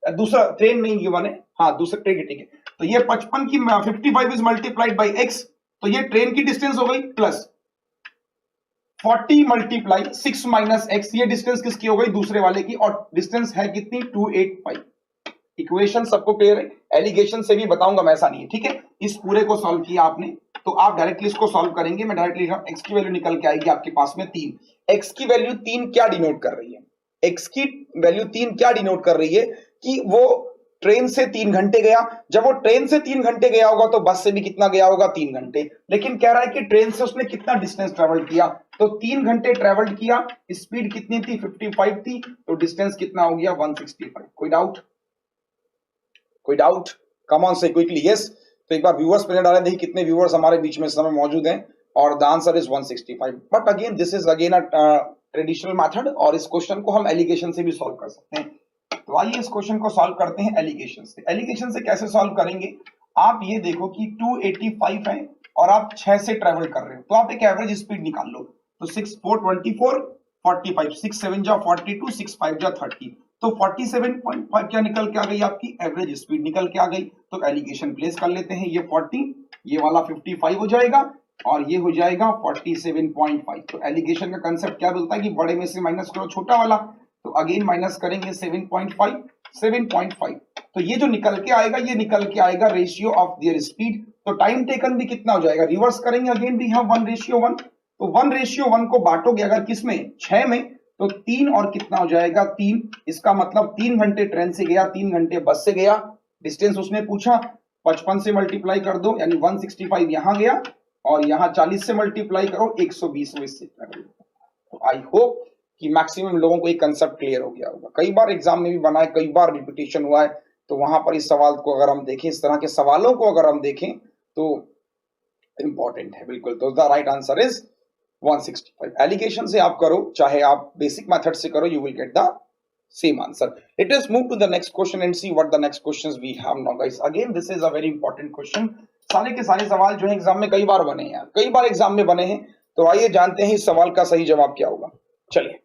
दूसरा ट्रेन नहीं गिवन है, हाँ दूसरा ट्रेन, ठीक है। तो ये 55 की 55 इज मल्टीप्लाइड बाई एक्स, तो ये ट्रेन की डिस्टेंस हो गई, प्लस 40 मल्टीप्लाई 6 माइनस एक्स, ये डिस्टेंस किसकी हो गई, दूसरे वाले की, और डिस्टेंस है कितनी, 285। इक्वेशन सबको क्लियर है, एलिगेशन से भी बताऊंगा मैं, ऐसा नहीं है, ठीक है। इस पूरे को सॉल्व किया आपने, तो आप डायरेक्टली इसको सॉल्व करेंगे, मैं डायरेक्टली एक्स की वैल्यू निकल के आएगी आपके पास में 3। एक्स की वैल्यू 3 क्या डिनोट कर रही है, एक्स की वैल्यू 3 क्या डिनोट कर रही है कि वो ट्रेन से 3 घंटे गया। जब वो ट्रेन से 3 घंटे गया होगा तो बस से भी कितना गया होगा, 3 घंटे। लेकिन कह रहा है कि ट्रेन से उसने कितना डिस्टेंस ट्रेवल किया, तो 3 घंटे ट्रेवल किया, स्पीड कितनी थी, 55 थी, तो डिस्टेंस कितना हो गया, 165। कोई डाउट, कोई डाउट, कम ऑन से क्विकली यस। तो एक बार व्यूअर्स पे डालें, देखिए कितने व्यूअर्स हमारे बीच में इस समय मौजूद हैं, और the answer is 165। But again this is again a traditional method, और इस क्वेश्चन को हम एलिगेशन से भी सॉल्व कर सकते हैं। तो आइए इस क्वेश्चन को सॉल्व करते हैं एलिगेशन से। एलिगेशन से कैसे सॉल्व करेंगे, आप ये देखो कि 285 है और आप 6 से ट्रेवल कर रहे हो, तो आप एक एवरेज स्पीड निकाल लो। तो 6 4 24 45, 6 7 जा 42, 6 5 जा 30, तो 47.5 क्या निकल के आ गई, आपकी एवरेज स्पीड निकल के आ गई। तो एलिगेशन प्लेस कर लेते हैं, ये 40, ये वाला 55 हो जाएगा, और ये हो जाएगा 47.5। तो एलिगेशन का कंसेप्ट क्या बोलता है कि बड़े में से माइनस करो छोटा वाला, तो अगेन माइनस करेंगे 7.5, 7.5। तो ये जो निकल के आएगा, ये निकल के आएगा रेशियो ऑफ देयर स्पीड। तो टाइम टेकन भी कितना हो जाएगा, रिवर्स करेंगे, अगेन भी हम 1:1। तो 1:1 को बांटोगे अगर किसमें, 6 में, तो 3 और कितना हो जाएगा, 3। इसका मतलब 3 घंटे ट्रेन से गया, 3 घंटे बस से गया। डिस्टेंस उसने पूछा, 55 से मल्टीप्लाई कर दो, यानी 165 यहां गया, और यहां 40 से मल्टीप्लाई करो, 120 इससे। तो आई होप कि मैक्सिमम लोगों को एक कंसेप्ट क्लियर हो गया होगा। कई बार एग्जाम में भी बना है, कई बार रिपीटेशन हुआ है, तो वहां पर इस सवाल को अगर हम देखें, इस तरह के सवालों को अगर हम देखें तो इंपॉर्टेंट है बिल्कुल। तो the right answer is 165। Alligation से आप करो, चाहे आप बेसिक मेथड से करो, you will get the same answer. Let us move to the next question and see what the next questions we have now guys. Again this is a very important question. सारे के सारे सवाल जो है exam में कई बार बने हैं यार, कई बार एग्जाम में बने हैं। तो आइए जानते हैं इस सवाल का सही जवाब क्या होगा। चलिए,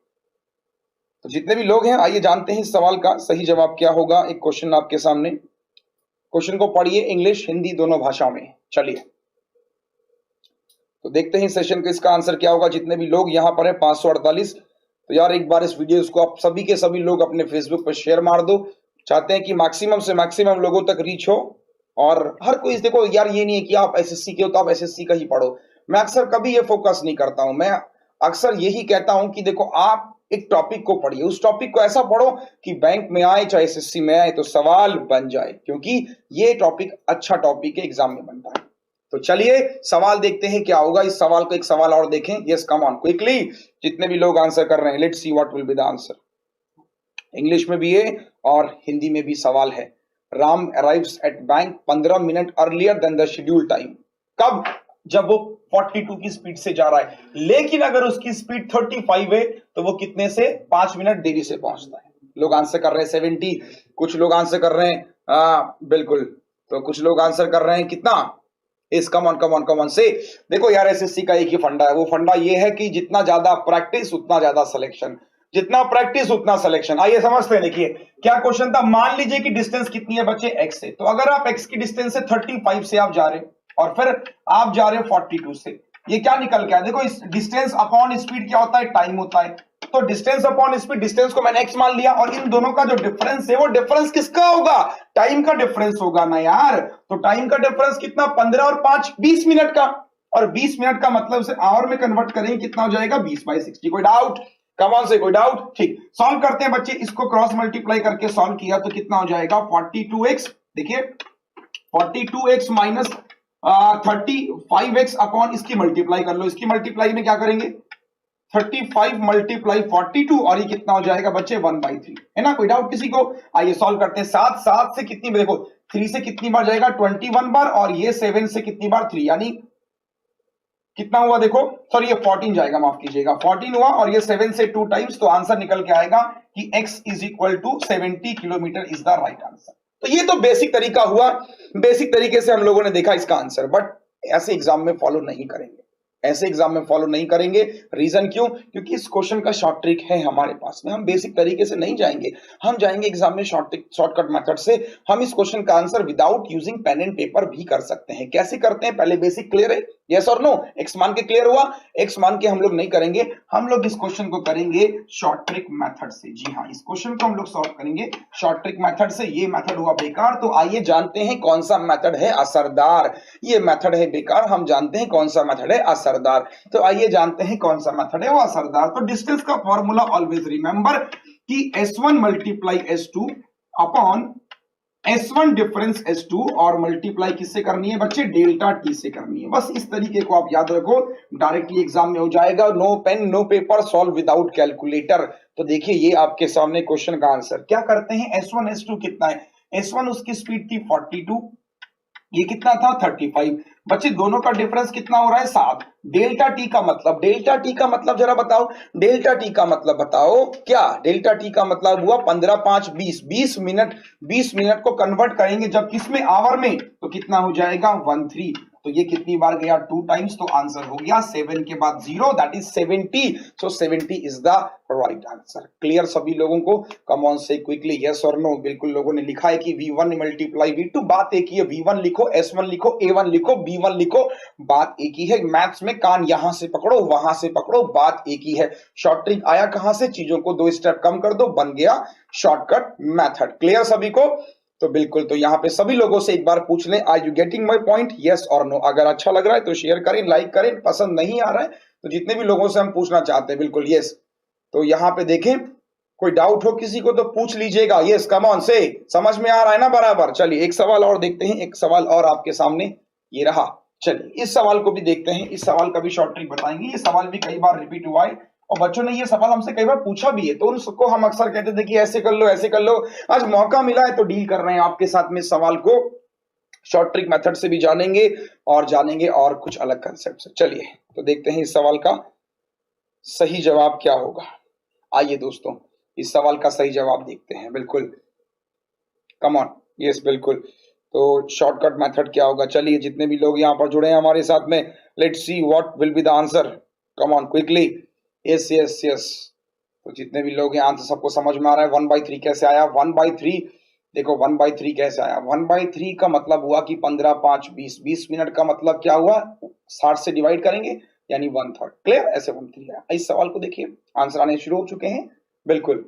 तो जितने भी लोग हैं आइए जानते हैं इस सवाल का सही जवाब क्या होगा। एक क्वेश्चन आपके सामने, क्वेश्चन को पढ़िए, इंग्लिश हिंदी दोनों भाषाओं में। चलिए तो देखते हैं सेशन का इसका आंसर क्या होगा। जितने भी लोग यहाँ पर है 548, तो यार एक बार इस वीडियो को आप सभी के सभी लोग अपने फेसबुक पर शेयर मार दो। चाहते हैं कि मैक्सिमम से मैक्सिमम लोगों तक रीच हो, और हर कोई देखो यार, ये नहीं है कि आप एसएससी के हो तो आप एसएससी का ही पढ़ो। मैं अक्सर कभी ये फोकस नहीं करता हूं, मैं अक्सर यही कहता हूं कि देखो आप एक टॉपिक को पढ़िए, उस टॉपिक को ऐसा पढ़ो कि बैंक में आए चाहे एसएससी में आए तो सवाल बन जाए, क्योंकि ये टॉपिक अच्छा टॉपिक है, एग्जाम में बनता है। तो चलिए सवाल देखते हैं क्या होगा। इस सवाल को एक सवाल और देखें। यस कम ऑन क्विकली, जितने भी लोग आंसर कर रहे हैं, let's see what will be the answer. English में भी है और हिंदी में भी सवाल है। Ram arrives at bank 15 minute earlier than the schedule time. कब? जब वो 42 की स्पीड से जा रहा है, लेकिन अगर उसकी स्पीड 35 है तो वो कितने से 5 मिनट देरी से पहुंचता है। लोग आंसर कर रहे हैं 70, कुछ लोग आंसर कर रहे हैं बिल्कुल, तो कुछ लोग आंसर कर रहे हैं कितना इस कम ऑन से। देखो यार एसएससी का एक ही फंडा है, वो फंडा ये है कि जितना ज्यादा प्रैक्टिस उतना ज्यादा सिलेक्शन, जितना प्रैक्टिस उतना सिलेक्शन। आइए समझते हैं। देखिए क्या क्वेश्चन था, मान लीजिए कि डिस्टेंस कितनी है बच्चे x से, तो अगर आप x की डिस्टेंस से 35 से आप जा रहे हो और फिर आप जा रहे हो 42 से, ये क्या निकल के आया? देखो इस डिस्टेंस अपॉन स्पीड क्या होता है? टाइम होता है। तो डिस्टेंस अपॉन स्पीड, डिस्टेंस को मैंने x मान लिया और इन दोनों का जो डिफरेंस है वो डिफरेंस किसका होगा? टाइम का डिफरेंस होगा ना यार। तो टाइम का डिफरेंस कितना? 15 और 5 20 मिनट का, और 20 मिनट का मतलब से आवर में कन्वर्ट करेंगे कितना हो जाएगा? 20/60। कोई डाउट? कम ऑन से कोई डाउट? ठीक, सॉल्व करते हैं बच्चे। इसको क्रॉस मल्टीप्लाई करके सॉल्व किया तो कितना हो जाएगा? 42x। देखिए 42x माइनस 35x अपॉन इसकी मल्टीप्लाई कर लो। इसकी मल्टीप्लाई में क्या करेंगे? 35 मल्टीप्लाई 42 और ये कितना हो जाएगा बच्चे? 1/3, है ना? कोई डाउट किसी को? आइए सॉल्व करते हैं। 7 से कितनी, देखो 3 से कितनी बार जाएगा? 21 बार, और ये 7 से कितनी बार? 3, यानी कितना हुआ? देखो सॉरी, ये 14 जाएगा, माफ कीजिएगा, 14 हुआ, और ये 7 से 2 टाइम्स, तो आंसर निकल के आएगा कि x is equal to 70 kilometre is the right answer. तो ये तो बेसिक तरीका हुआ, बेसिक तरीके से हम लोगों ने देखा इसका आंसर, बट ऐसे एग्जाम में फॉलो नहीं करेंगे, ऐसे एग्जाम में फॉलो नहीं करेंगे। रीजन क्यों? क्योंकि इस क्वेश्चन का शॉर्ट ट्रिक है हमारे पास में, हम बेसिक तरीके से नहीं जाएंगे, हम जाएंगे एग्जाम में शॉर्टकट मेथड से। हम इस क्वेश्चन का answer without using pen and paper भी कर सकते हैं। कैसे करते हैं? पहले बेसिक क्लियर है, यस और नो? एक्स मान के क्लियर हुआ? एक्स मान के हम लोग नहीं करेंगे, हम लोग इस क्वेश्चन को करेंगे शॉर्ट ट्रिक मेथड से। जी हाँ, इस क्वेश्चन को हम लोग सॉल्व करेंगे शॉर्ट ट्रिक मेथड से। ये मेथड हुआ बेकार, तो आइए जानते हैं कौन सा मेथड है असरदार। ये मेथड है बेकार, हम जानते हैं कौन सा मेथड है असरदार। तो आइए जानते हैं कौन सा मेथड है वो असरदार। तो डिस्टेंस का फॉर्मूला ऑलवेज रिमेंबर कि S1 multiply S2 upon S1 difference S2, और मल्टीप्लाई किससे करनी है बच्चे? डेल्टा टी से करनी है। बस इस तरीके को आप याद रखो, डायरेक्टली एग्जाम में हो जाएगा। No pen no paper, solve without calculator. तो देखिए ये आपके सामने क्वेश्चन का आंसर। क्या करते हैं? S1 S2 कितना है? S1 उसकी स्पीड थी 42, ये कितना था? 35। बच्चे दोनों का डिफरेंस कितना हो रहा है? 7। डेल्टा टी का मतलब, डेल्टा टी का मतलब जरा बताओ, डेल्टा टी का मतलब बताओ क्या? डेल्टा टी का मतलब हुआ 15 5 20, 20 मिनट। 20 मिनट को कन्वर्ट करेंगे जब किसमें? आवर में, तो कितना हो जाएगा? 13। तो ये कितनी बार गया? 2 टाइम्स, तो आंसर हो गया 7 के बाद 0, that is 70। So 70 is the right answer. Clear सभी लोगों को? कम ऑन से क्विकली यस और नो। बिल्कुल लोगों ने लिखा है कि V1 मल्टीप्लाई V2, बात एक ही है। V1 लिखो, S1 लिखो, A1 लिखो, B1 लिखो, बात एक ही है। मैथ्स में कान यहां से पकड़ो वहां से पकड़ो, बात एक ही है। शॉर्ट ट्रिक आया कहां से? चीजों को 2 स्टेप कम कर दो, बन गया शॉर्टकट मेथड। क्लियर सभी को? तो बिल्कुल, तो यहाँ पे सभी लोगों से एक बार पूछ लें, are you getting my point? Yes और नो। अगर अच्छा लग रहा है तो शेयर करें, लाइक करें, पसंद नहीं आ रहा है तो जितने भी लोगों से हम पूछना चाहते हैं बिल्कुल यस। तो यहाँ पे देखें, कोई डाउट हो किसी को तो पूछ लीजिएगा। यस कम ऑन से, समझ में आ रहा है ना बराबर? चलिए एक सवाल और देखते हैं, एक सवाल और आपके सामने ये रहा। चलिए इस सवाल को भी देखते हैं, इस सवाल का भी शॉर्ट ट्रिक बताएंगे। ये सवाल भी कई बार रिपीट हुआ है और बच्चों ने ये सवाल हमसे कई बार पूछा भी है, तो उनको हम अक्सर कहते थे कि ऐसे कर लो ऐसे कर लो। आज मौका मिला है तो डील कर रहे हैं आपके साथ में इस सवाल को, शॉर्ट ट्रिक मेथड से भी जानेंगे और कुछ अलग कंसेप्ट से। चलिए तो देखते हैं इस सवाल का सही जवाब क्या होगा। आइए दोस्तों इस सवाल का सही जवाब देखते हैं। बिल्कुल कम ऑन, यस बिल्कुल। तो शॉर्टकट मेथड क्या होगा? चलिए जितने भी लोग यहाँ पर जुड़े हैं हमारे साथ में, let's see what will be the answer. Come on quickly, yes yes yes. तो जितने भी लोग हैं आंसर सबको समझ में आ रहा है। 1/3 कैसे आया? 1/3 देखो 1/3 कैसे आया? 1/3 का मतलब हुआ कि 15 5 20, 20 मिनट का मतलब क्या हुआ? 60 से डिवाइड करेंगे यानी 1/3। क्लियर? ऐसे 1/3 आया। इस सवाल को देखिए, आंसर आने शुरू हो चुके हैं। बिल्कुल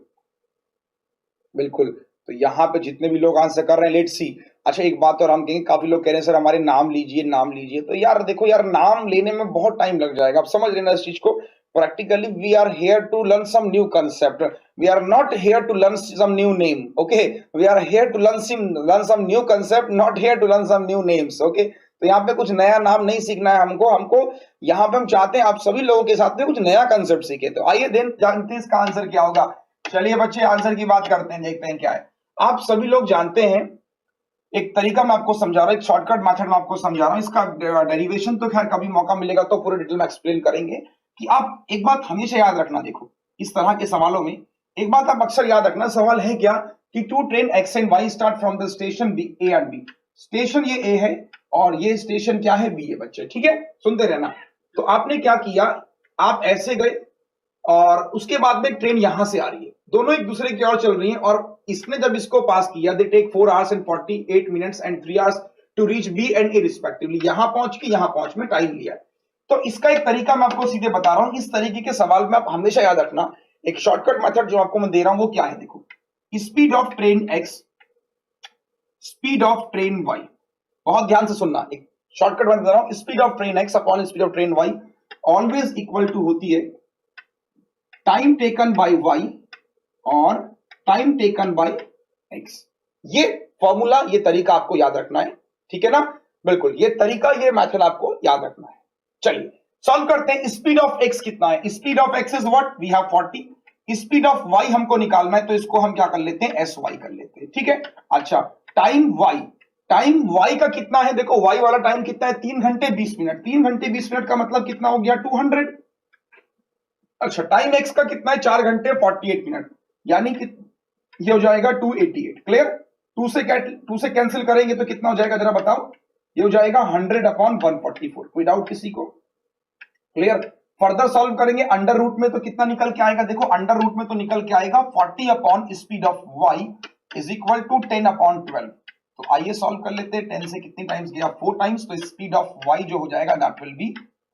बिल्कुल। तो यहाँ पे जितने भी लोग आंसर कर रहे हैं, लेट्स सी। अच्छा एक बात और हम कहेंगे, काफी लोग कह रहे हैं सर हमारे नाम लीजिए नाम लीजिए। तो यार देखो यार, नाम लेने में बहुत टाइम लग जाएगा, आप समझ लेना इस चीज को। Practically we are here to learn some new concept, we are not here to learn some new name. Okay, we are here to learn some new concept, not here to learn some new names. Okay, तो यहाँ पे कुछ नया नाम नहीं सीखना है हमको हमको यहाँ पे हम चाहते हैं आप सभी लोगों के साथ में कुछ नया कंसेप्ट सीखे। तो आइए देन जानते हैं इसका आंसर क्या होगा। चलिए बच्चे आंसर की बात करते हैं, देखते हैं क्या है। आप सभी लोग जानते हैं, एक तरीका मैं आपको समझा रहा हूं, एक शॉर्टकट मेथड मैं आपको समझा रहा हूं। इसका डेरिवेशन तो खैर कभी मौका मिलेगा तो पूरे डिटेल में एक्सप्लेन करेंगे। कि आप एक बात हमेशा याद रखना, देखो इस तरह के सवालों में एक बात आप अक्सर याद रखना, सवाल है क्या कि two train X and Y start from the station B, A and B. Station ये ए है और ये स्टेशन क्या है, बी है बच्चे, ठीक है, सुनते रहना। तो आपने क्या किया, आप ऐसे गए और उसके बाद में ट्रेन यहां से आ रही है, दोनों एक दूसरे की ओर चल रही है, और इसने जब इसको पास किया, they take 4 hours and 48 minutes and 3 hours to reach B and A respectively. यहां पहुंच के यहां पहुंच में टाइम लिया। तो इसका एक तरीका मैं आपको सीधे बता रहा हूं, इस तरीके के सवाल में आप हमेशा याद रखना, एक शॉर्टकट मेथड जो आपको मैं दे रहा हूं वो क्या है, देखो, speed of train X, speed of train Y, बहुत ध्यान से सुनना, एक शॉर्टकट मैं दे रहा हूं, speed of train X upon speed of train Y always equal to होती है टाइम टेकन बाय वाई और टाइम टेकन बाय एक्स। ये फॉर्मूला, ये तरीका आपको याद रखना है, ठीक है ना, बिल्कुल, ये तरीका, ये मेथड आपको याद रखना है। चलिए सॉल्व करते हैं। स्पीड ऑफ एक्स कितना है, speed of X is what, we have 40। Speed of Y हमको निकालना है, तो इसको हम क्या कर लेते हैं, एस वाई कर लेते हैं, ठीक है। अच्छा, टाइम वाई, टाइम वाई का कितना है, देखो वाई वाला टाइम कितना है, 3 घंटे 20 मिनट, 3 घंटे 20 मिनट का मतलब कितना हो गया, 200। अच्छा, टाइम एक्स का कितना है, 4 घंटे 48 मिनट, यानी कि ये हो जाएगा 288। क्लियर, 2 से कैंसिल करेंगे तो कितना हो जाएगा जरा बताओ, ये हो जाएगा 100 अपॉन 144। कोई डाउट किसी को, क्लियर। फर्दर सॉल्व करेंगे अंडर रूट में तो कितना निकल के आएगा, देखो अंडर रूट में तो निकल के आएगा 40 upon speed of Y is equal to 10 upon 12। तो आइए सॉल्व कर लेते हैं, 10 से कितनी टाइम्स गया, 4 टाइम्स, तो स्पीड ऑफ वाई जो हो जाएगा दैट विल बी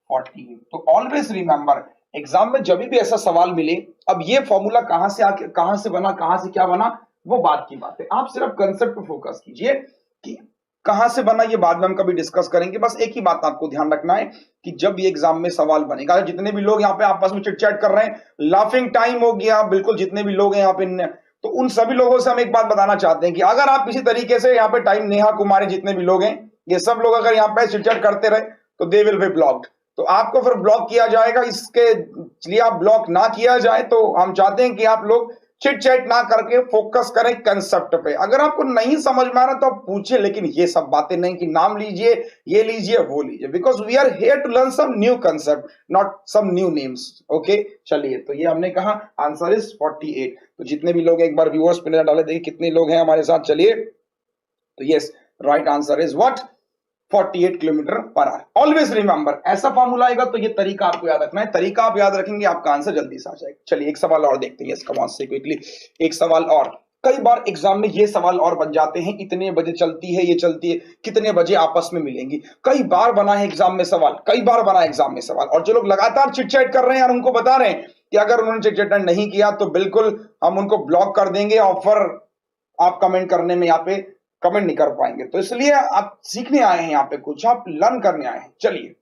48। तो ऑलवेज रिमेंबर, एग्जाम में जब भी ऐसा सवाल मिले, अब ये फॉर्मूला कहां से आके कहां से बना, कहां से क्या बना, वो बात की बात है, आप सिर्फ कंसेप्ट पे फोकस कीजिए कि कहां से बना, ये बाद में हम कभी डिस्कस करेंगे। बस एक ही बात आपको ध्यान रखना है कि जब ये एग्जाम में सवाल बनेगा, जितने भी लोग यहाँ पे आपस में चिट चैट कर रहे हैं, लाफिंग टाइम हो गया, बिल्कुल जितने भी लोग हैं यहाँ पे, तो उन सभी लोगों से हम एक बात बताना चाहते हैं कि अगर आप इसी तरीके से यहाँ पे टाइम, नेहा कुमारी, जितने भी लोग हैं, ये सब लोग अगर यहाँ पे चिट चैट करते रहे तो दे विल बी ब्लॉक्ड, तो आपको फिर ब्लॉक किया जाएगा। इसके लिए आप ब्लॉक ना किया जाए, तो हम चाहते हैं कि आप लोग चिट चैट ना करके फोकस करें कंसेप्ट पे। अगर आपको नहीं समझ में आ रहा तो आप पूछिए, लेकिन ये सब बातें नहीं कि नाम लीजिए, ये लीजिए, वो लीजिए, because we are here to learn some new concept, not some new names. Okay, चलिए, तो ये हमने कहा आंसर इज 48। तो जितने भी लोग, एक बार व्यूअर्स पे नजर डाले, देखिए कितने लोग हैं हमारे साथ। चलिए, तो yes, right answer is what, 48 kilometre per our. Always remember, ऐसा फॉर्मूला आएगा तो ये तरीका आपको याद रखना है, तरीका आप याद रखेंगे, आपका आंसर जल्दी से आ जाएगा। चलिए एक सवाल और देखते हैं, इसका कमाल से क्विकली एक सवाल और। कई बार एग्जाम में ये सवाल और बन जाते हैं, इतने बजे चलती है, ये चलती है, कितने बजे आपस में मिलेंगी। कई बार बना है एग्जाम में सवाल, कई बार बना है एग्जाम में सवाल, और जो लोग लगातार चिटचैट कर रहे हैं और उनको बता रहे हैं कि अगर उन्होंने चिटचैट नहीं किया तो बिल्कुल हम उनको ब्लॉक कर देंगे, और फिर आप कमेंट करने में यहाँ पे कमेंट नहीं कर पाएंगे। तो इसलिए आप सीखने आए हैं यहाँ पे, कुछ आप लर्न करने आए हैं। चलिए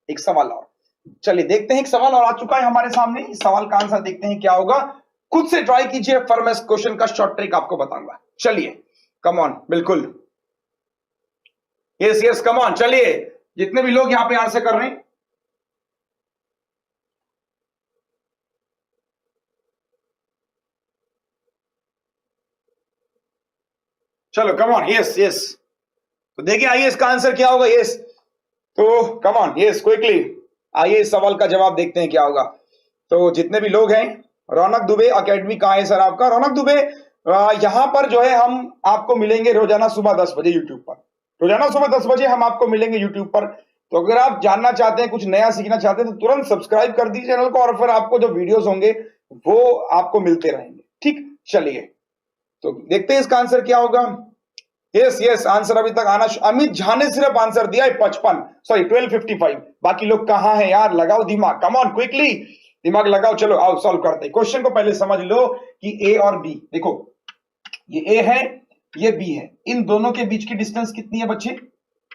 एक सवाल और, चलिए देखते हैं, एक सवाल और आ चुका है हमारे सामने। इस सवाल का आंसर देखते हैं क्या होगा, खुद से ट्राई कीजिए, फिर मैं इस क्वेश्चन का शॉर्ट ट्रिक आपको बताऊंगा। चलिए कम ऑन, बिल्कुल, यस यस, कम ऑन, चलिए जितने भी लोग यहां पे आंसर कर रहे हैं, चलो कम ऑन, यस यस। तो देखिए आइए इसका आंसर क्या होगा, यस, तो कम ऑन, यस, क्विकली आइए इस सवाल का जवाब देखते हैं क्या होगा। तो जितने भी लोग हैं, रौनक दुबे अकेडमी कहाँ है सर आपका, रौनक दुबे यहां पर जो है हम आपको मिलेंगे रोजाना सुबह 10 बजे यूट्यूब पर, रोजाना सुबह 10 बजे हम आपको मिलेंगे यूट्यूब पर। तो अगर आप जानना चाहते हैं, कुछ नया सीखना चाहते हैं, तो तुरंत सब्सक्राइब कर दीजिए चैनल को, और फिर आपको जो वीडियोस होंगे वो आपको मिलते रहेंगे, ठीक। चलिए तो देखते हैं इसका आंसर क्या होगा। यस यस, आंसर अभी तक आना, अमित झा ने सिर्फ आंसर दिया है 55, सॉरी 1255। बाकी लोग कहां हैं यार, लगाओ दिमाग, कम ऑन क्विकली दिमाग लगाओ। चलो आओ सॉल्व करते हैं। क्वेश्चन को पहले समझ लो कि ए और बी, देखो ये ए है, ये बी है, इन दोनों के बीच की डिस्टेंस कितनी है बच्चे,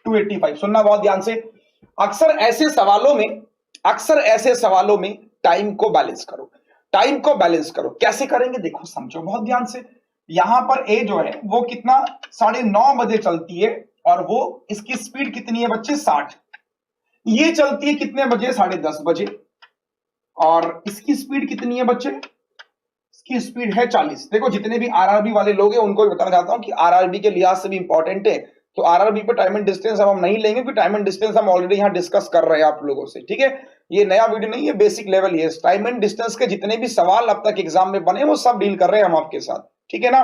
285। सुनना बहुत ध्यान से, अक्सर ऐसे सवालों में टाइम को बैलेंस करो, टाइम को बैलेंस करो। कैसे करेंगे देखो, समझो बहुत ध्यान से। यहां पर ए जो है वो कितना, 9:30 बजे चलती है, और वो इसकी स्पीड कितनी है बच्चे, 60। ये चलती है कितने बजे, 10:30 बजे, और इसकी स्पीड कितनी है बच्चे, इसकी स्पीड है 40। देखो जितने भी आरआरबी वाले लोग हैं उनको भी बताना चाहता हूं कि आरआरबी के लिहाज से भी इंपॉर्टेंट है। तो आरआरबी पे टाइम एंड डिस्टेंस अब हम नहीं लेंगे, क्योंकि टाइम एंड डिस्टेंस हम ऑलरेडी यहां डिस्कस कर रहे हैं आप लोगों से, ठीक है। ये नया वीडियो नहीं है, बेसिक लेवल ही है। टाइम एंड डिस्टेंस के जितने भी सवाल अब तक एग्जाम में बने वो सब डील कर रहे हैं हम आपके साथ, ठीक है ना।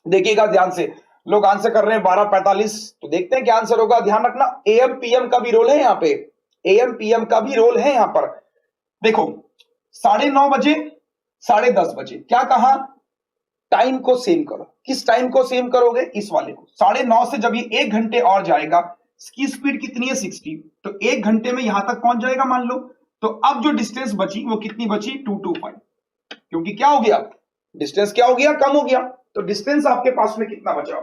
देखिएगा ध्यान से, लोग आंसर कर रहे हैं 12:45। तो देखते हैं क्या आंसर होगा। ध्यान रखना एएम पीएम का भी रोल है यहाँ पे, एएम पीएम का भी रोल है यहाँ पर। देखो 9:30 बजे 10:30 बजे क्या कहा, टाइम को सेम करो। किस टाइम को सेम करोगे, इस वाले को। 9:30 से जब ये 1 घंटे और जाएगा, इसकी स्पीड कितनी है 60, तो 1 घंटे में यहां तक पहुंच जाएगा मान लो। तो अब जो डिस्टेंस बची वो कितनी बची, 225, क्योंकि क्या हो गया, डिस्टेंस क्या हो गया, कम हो गया। तो डिस्टेंस आपके पास में कितना बचा,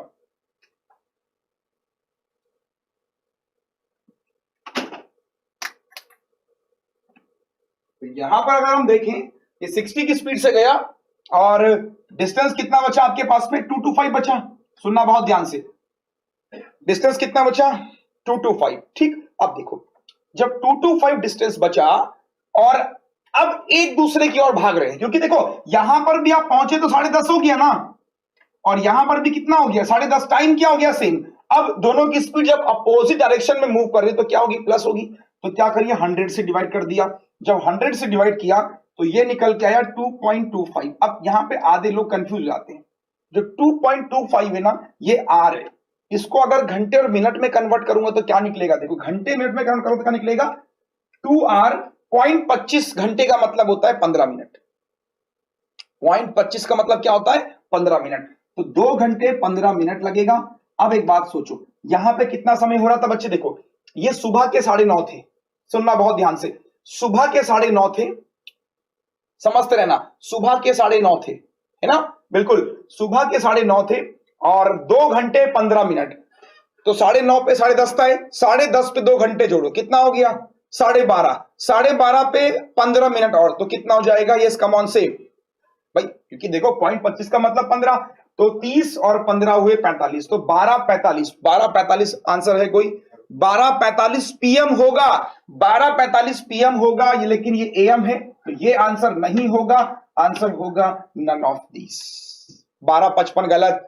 तो यहां पर अगर हम देखें ये 60 की स्पीड से गया और डिस्टेंस कितना बचा आपके पास में, 225 बचा। सुनना बहुत ध्यान से, डिस्टेंस कितना बचा, 225। ठीक, अब देखो जब 225 डिस्टेंस बचा और अब एक दूसरे की ओर भाग रहे हैं, क्योंकि देखो यहां पर भी आप पहुंचे तो 10:30 हो गया ना, और यहां पर भी कितना हो गया 10:30, टाइम क्या हो गया सेम। अब दोनों की स्पीड जब अपोजिट डायरेक्शन में मूव कर रही तो क्या होगी, प्लस होगी। तो क्या करिए 100 से डिवाइड कर दिया। जब 100 से डिवाइड किया तो ये निकल के आया 2.25। अब यहां पे आधे लोग कंफ्यूज जाते हैं, जो 2.25 है ना ये आर है, इसको अगर घंटे और मिनट में कन्वर्ट करूंगा तो क्या निकलेगा, देखो घंटे मिनट में कन्वर्ट करूंगा तो क्या निकलेगा, 2R 0.25 घंटे का मतलब होता है 15 मिनट। 0.25 का मतलब क्या होता है, 15 मिनट। तो 2 घंटे 15 मिनट लगेगा। अब एक बात सोचो, यहां पे कितना समय हो रहा था बच्चे, देखो ये सुबह के 9:30 थे। सुनना बहुत ध्यान से, सुबह के 9:30 थे, समझते रहना, सुबह के 9:30 थे, है ना, बिल्कुल सुबह के 9:30 थे और 2 घंटे 15 मिनट। तो 9:30 पे 10:30 था, 10:30 पे 2 घंटे जोड़ो, कितना हो गया 12:30, 12:30 पे 15 मिनट और, तो कितना हो जाएगा, ये कम ऑन से भाई, क्योंकि देखो 0.25 का मतलब 15, तो 30 और 15 हुए 45, तो 12:45, 12:45 आंसर है कोई, 12:45 पीएम होगा, 12:45 पीएम होगा ये, लेकिन ये एएम है तो ये आंसर नहीं होगा, आंसर होगा नन ऑफ दिस। 12:55 गलत,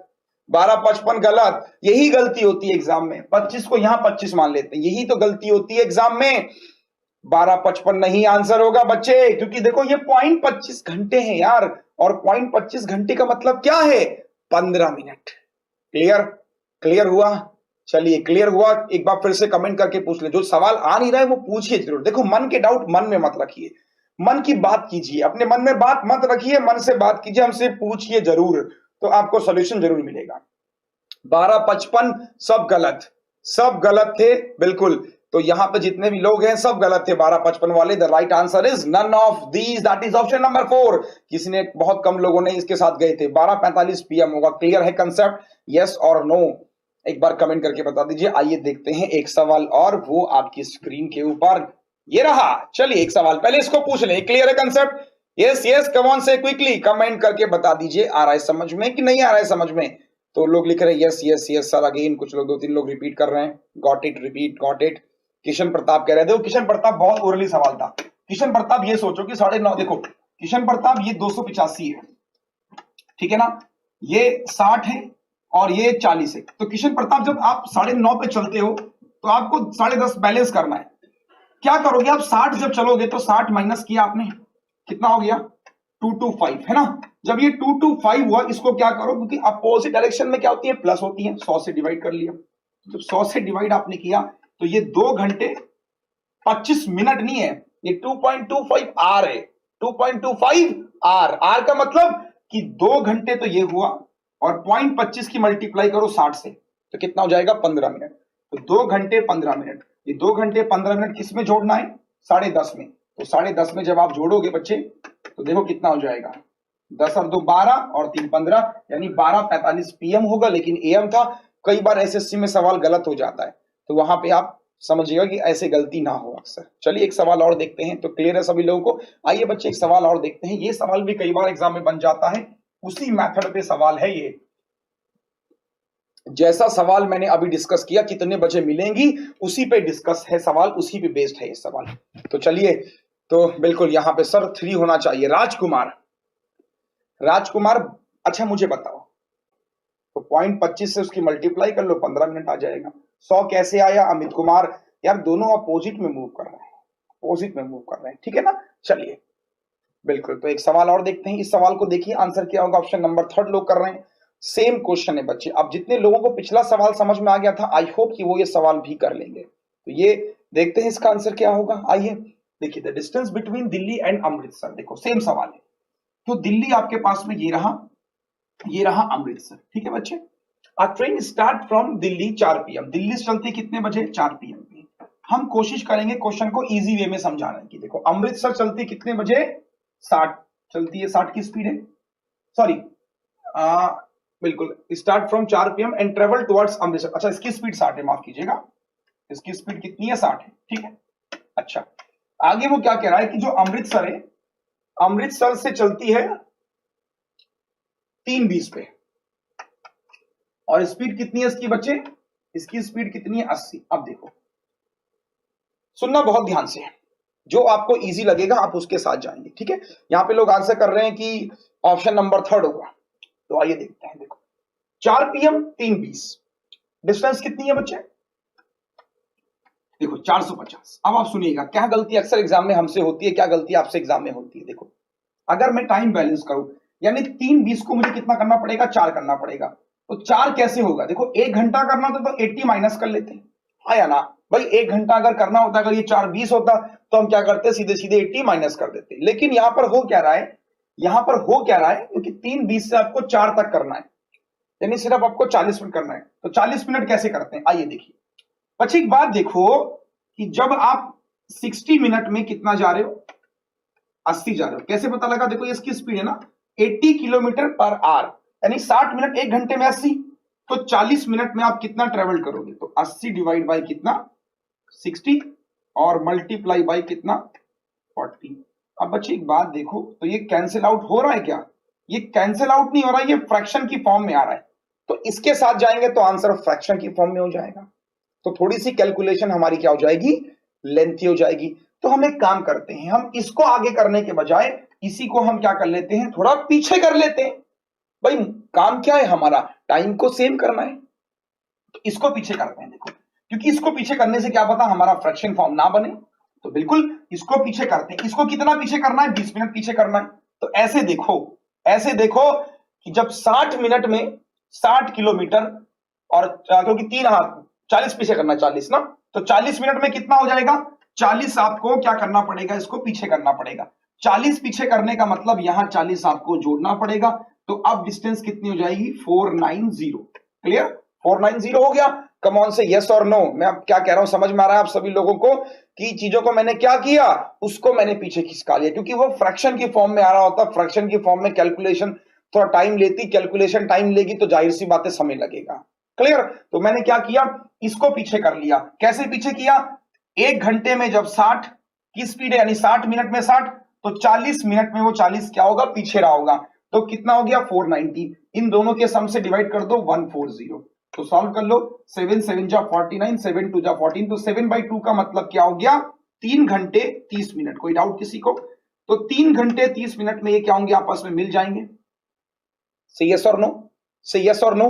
12:55 गलत, यही गलती होती है एग्जाम में, 25 को यहां 25 मान लेते हैं, यही तो गलती होती है एग्जाम में। 12:55 नहीं आंसर होगा बच्चे, क्योंकि देखो ये 0.25 घंटे हैं यार, और 0.25 घंटे का मतलब क्या है, 15 मिनट। क्लियर, क्लियर हुआ, चलिए क्लियर हुआ। एक बार फिर से कमेंट करके पूछ ले, जो सवाल आ नहीं रहा है वो पूछिए जरूर। देखो मन के डाउट मन में मत रखिए, मन की बात कीजिए, अपने मन में बात मत रखिए, मन से बात कीजिए, हमसे पूछिए जरूर, तो आपको सॉल्यूशन जरूर मिलेगा। 12:55 सब गलत, सब गलत थे बिल्कुल। तो यहां पे जितने भी लोग हैं सब गलत थे 12:55 वाले। The right answer is none of these, that is option number 4। किसी ने, बहुत कम लोगों ने इसके साथ गए थे, 12:45 पीएम होगा। क्लियर है कंसेप्ट, यस और नो, एक बार कमेंट करके बता दीजिए। आइए देखते हैं एक सवाल और, वो आपकी स्क्रीन के ऊपर ये रहा। चलिए एक सवाल पहले इसको पूछ ले, क्लियर है concept, yes yes, come on से क्विकली कमेंट करके बता दीजिए आ रहा है समझ में कि नहीं आ रहा है समझ में। तो लोग लिख रहे हैं yes yes yes sir again, कुछ लोग 2-3 लोग रिपीट कर रहे हैं, got it, repeat got it. Kishan Pratap कह रहे थे, किशन प्रताप बहुत ओरली सवाल था। किशन प्रताप ये सोचो कि 9:30, देखो किशन प्रताप ये 285 है, ठीक है ना, ये 60 है और ये 40 है। तो किशन प्रताप जब आप 9:30 पे चलते हो तो आपको 10:30 बैलेंस करना है। क्या करोगे आप, 60 जब चलोगे तो 60 माइनस किया आपने, कितना हो गया 225, है ना। जब ये 225 हुआ, इसको क्या करो, क्योंकि अपोजिट डायरेक्शन में क्या होती है, प्लस होती है, 100 से डिवाइड कर लिया। जब 100 से डिवाइड आपने किया तो ये 2 घंटे 25 मिनट नहीं है, ये 2.25 आर है, 2.25 आर। आर का मतलब कि 2 घंटे तो ये हुआ, और 0.25 की मल्टीप्लाई करो 60 से तो कितना हो जाएगा 15 मिनट। तो 2 घंटे 15 मिनट, ये 2 घंटे 15 मिनट किस में जोड़ना है, 10:30 में। तो 10:30 में जब आप जोड़ोगे बच्चे तो देखो कितना हो जाएगा, 10 और 2 12 और 3 15, यानी 12:45 पीएम होगा, लेकिन एएम था। कई बार एसएससी में सवाल गलत हो जाता है, तो वहां पे आप समझिएगा कि ऐसे गलती ना हो अक्सर। चलिए एक सवाल और देखते हैं, तो क्लियर है सभी लोगों को। आइए बच्चे एक सवाल और देखते हैं, ये सवाल भी कई बार एग्जाम में बन जाता है, उसी मेथड पे सवाल है ये। जैसा सवाल मैंने अभी डिस्कस किया कितने बजे मिलेंगी, उसी पे डिस्कस है सवाल, उसी पे बेस्ड है ये सवाल। तो चलिए, तो बिल्कुल यहां पे सर 3 होना चाहिए। राजकुमार, राजकुमार, अच्छा मुझे बताओ, तो 0.25 से उसकी मल्टीप्लाई कर लो, 15 मिनट आ जाएगा। 100 कैसे आया, अमित कुमार, यार दोनों अपोजिट में मूव कर रहे हैं, अपोजिट में मूव कर रहे हैं, ठीक है ना। चलिए बिल्कुल, तो एक सवाल और देखते हैं। इस सवाल को देखिए आंसर क्या होगा, ऑप्शन नंबर 3 लोग कर रहे हैं। सेम क्वेश्चन है बच्चे। अब जितने लोगों को पिछला सवाल समझ में आ गया था, आई होप कि वो ये सवाल भी कर लेंगे। तो ये देखते हैं इसका आंसर क्या होगा। आइए देखिए, the distance between Delhi and Amritsar, देखो सेम सवाल है। तो दिल्ली आपके पास में ये रहा अमृतसर, ठीक है बच्चे। अ train start from Delhi 4 PM, Delhi से चलती कितने बजे? 4 PM पे। हम कोशिश करेंगे क्वेश्चन को इजी वे में समझाने की। देखो अमृतसर चलती कितने बजे? 60 चलती है, 60 की स्पीड है, सॉरी बिल्कुल, start from 4 PM and travel towards Amritsar. अच्छा, इसकी स्पीड 60 है, माफ कीजिएगा, इसकी स्पीड कितनी है? 60 है, ठीक है। अच्छा, आगे वो क्या कह रहा है कि जो अमृतसर है, अमृतसर से चलती है 3:20 पे, और स्पीड कितनी है इसकी बच्चे? इसकी स्पीड कितनी है? 80। अब देखो, सुनना बहुत ध्यान से, जो आपको इजी लगेगा आप उसके साथ जाएंगे, ठीक है। यहां पे लोग आंसर कर रहे हैं कि ऑप्शन नंबर 3 होगा, तो आइए देखते हैं। देखो 4 PM 3:20, डिस्टेंस कितनी है बच्चे? देखो 450। अब आप सुनिएगा, क्या गलती अक्सर एग्जाम में हमसे होती है, क्या गलती आपसे एग्जाम में होती है। देखो अगर मैं टाइम बैलेंस करूं, यानी 3:20 को मुझे कितना करना पड़ेगा? 4 करना पड़ेगा। तो 4 कैसे होगा? देखो 1 घंटा करना होता तो 80 माइनस कर लेते हैं, हाँ या ना भाई। 1 घंटा अगर करना होता, अगर ये 4:20 होता तो हम क्या करते? सीधे सीधे 80 माइनस कर देते। लेकिन यहां पर हो क्या रहा है, क्योंकि 3:20 से आपको 4 तक करना है, यानी सिर्फ आपको 40 मिनट करना है। तो 40 मिनट कैसे करते हैं, आइए देखिए। अच्छा एक बात देखो कि जब आप 60 मिनट में कितना जा रहे हो? 80 जा रहे हो। कैसे पता लगा? देखो इसकी स्पीड है ना 80 किलोमीटर पर आवर, यानी 60 मिनट 1 घंटे में 80, तो 40 मिनट में आप कितना ट्रेवल करोगे? तो 80 डिवाइड बाई कितना? 60, और मल्टीप्लाई बाई कितना? 40। अब बच्चे एक बात देखो, तो ये कैंसिल आउट हो रहा है क्या? ये कैंसिल आउट नहीं हो रहा, ये फ्रैक्शन की फॉर्म में आ रहा है। तो इसके साथ जाएंगे तो आंसर फ्रैक्शन की फॉर्म में हो जाएगा। तो थोड़ी सी कैलकुलेशन हमारी क्या हो जाएगी? लेंथी हो जाएगी। तो हम एक काम करते हैं, हम इसको आगे करने के बजाय इसी को हम क्या कर लेते हैं? थोड़ा पीछे कर लेते हैं। भाई काम क्या है हमारा? टाइम को सेव करना है, तो इसको पीछे करते हैं। देखो क्योंकि इसको पीछे करने से क्या पता हमारा फ्रैक्शन फॉर्म ना बने, तो बिल्कुल इसको पीछे करते हैं। इसको कितना पीछे करना है? 20 मिनट पीछे करना है। तो ऐसे देखो कि जब 60 मिनट में 60 किलोमीटर, और क्योंकि 3 हाथ 40 पीछे करना है, 40 ना, तो 40 मिनट में कितना हो जाएगा? 40 आपको क्या करना पड़ेगा? इसको पीछे करना पड़ेगा। 40 पीछे करने का मतलब यहां 40 आपको जोड़ना पड़ेगा। तो अब डिस्टेंस कितनी हो जाएगी? 490। क्लियर? 490 हो गया। कम ऑन से यस और नो। मैं अब क्या कह रहा हूं समझ में आ रहा है आप सभी लोगों को कि चीजों को मैंने क्या किया? उसको मैंने पीछे खिसका लिया, क्योंकि वो फ्रैक्शन की फॉर्म में आ रहा होता। फ्रैक्शन की फॉर्म में कैलकुलेशन थोड़ा टाइम लेती, कैलकुलेशन टाइम लेगी तो जाहिर सी बात है समय लगेगा। क्लियर? तो मैंने क्या किया? इसको पीछे कर लिया। कैसे पीछे किया? 1 घंटे में जब 60 की स्पीड है, यानी 60 मिनट में 60, तो 40 मिनट में वो 40 क्या होगा? पीछे रहा होगा। तो कितना हो गया? 490। इन दोनों के सम से डिवाइड कर दो, 140। तो सॉल्व कर लो, 7 7 जा 49, 7 2 जा 14, तो 7/2 का मतलब क्या हो गया? 3 घंटे 30 मिनट। कोई डाउट किसी को? तो 3 घंटे 30 मिनट में ये क्या होंगे? आपस में मिल जाएंगे। से यस और नो, से यस और नो।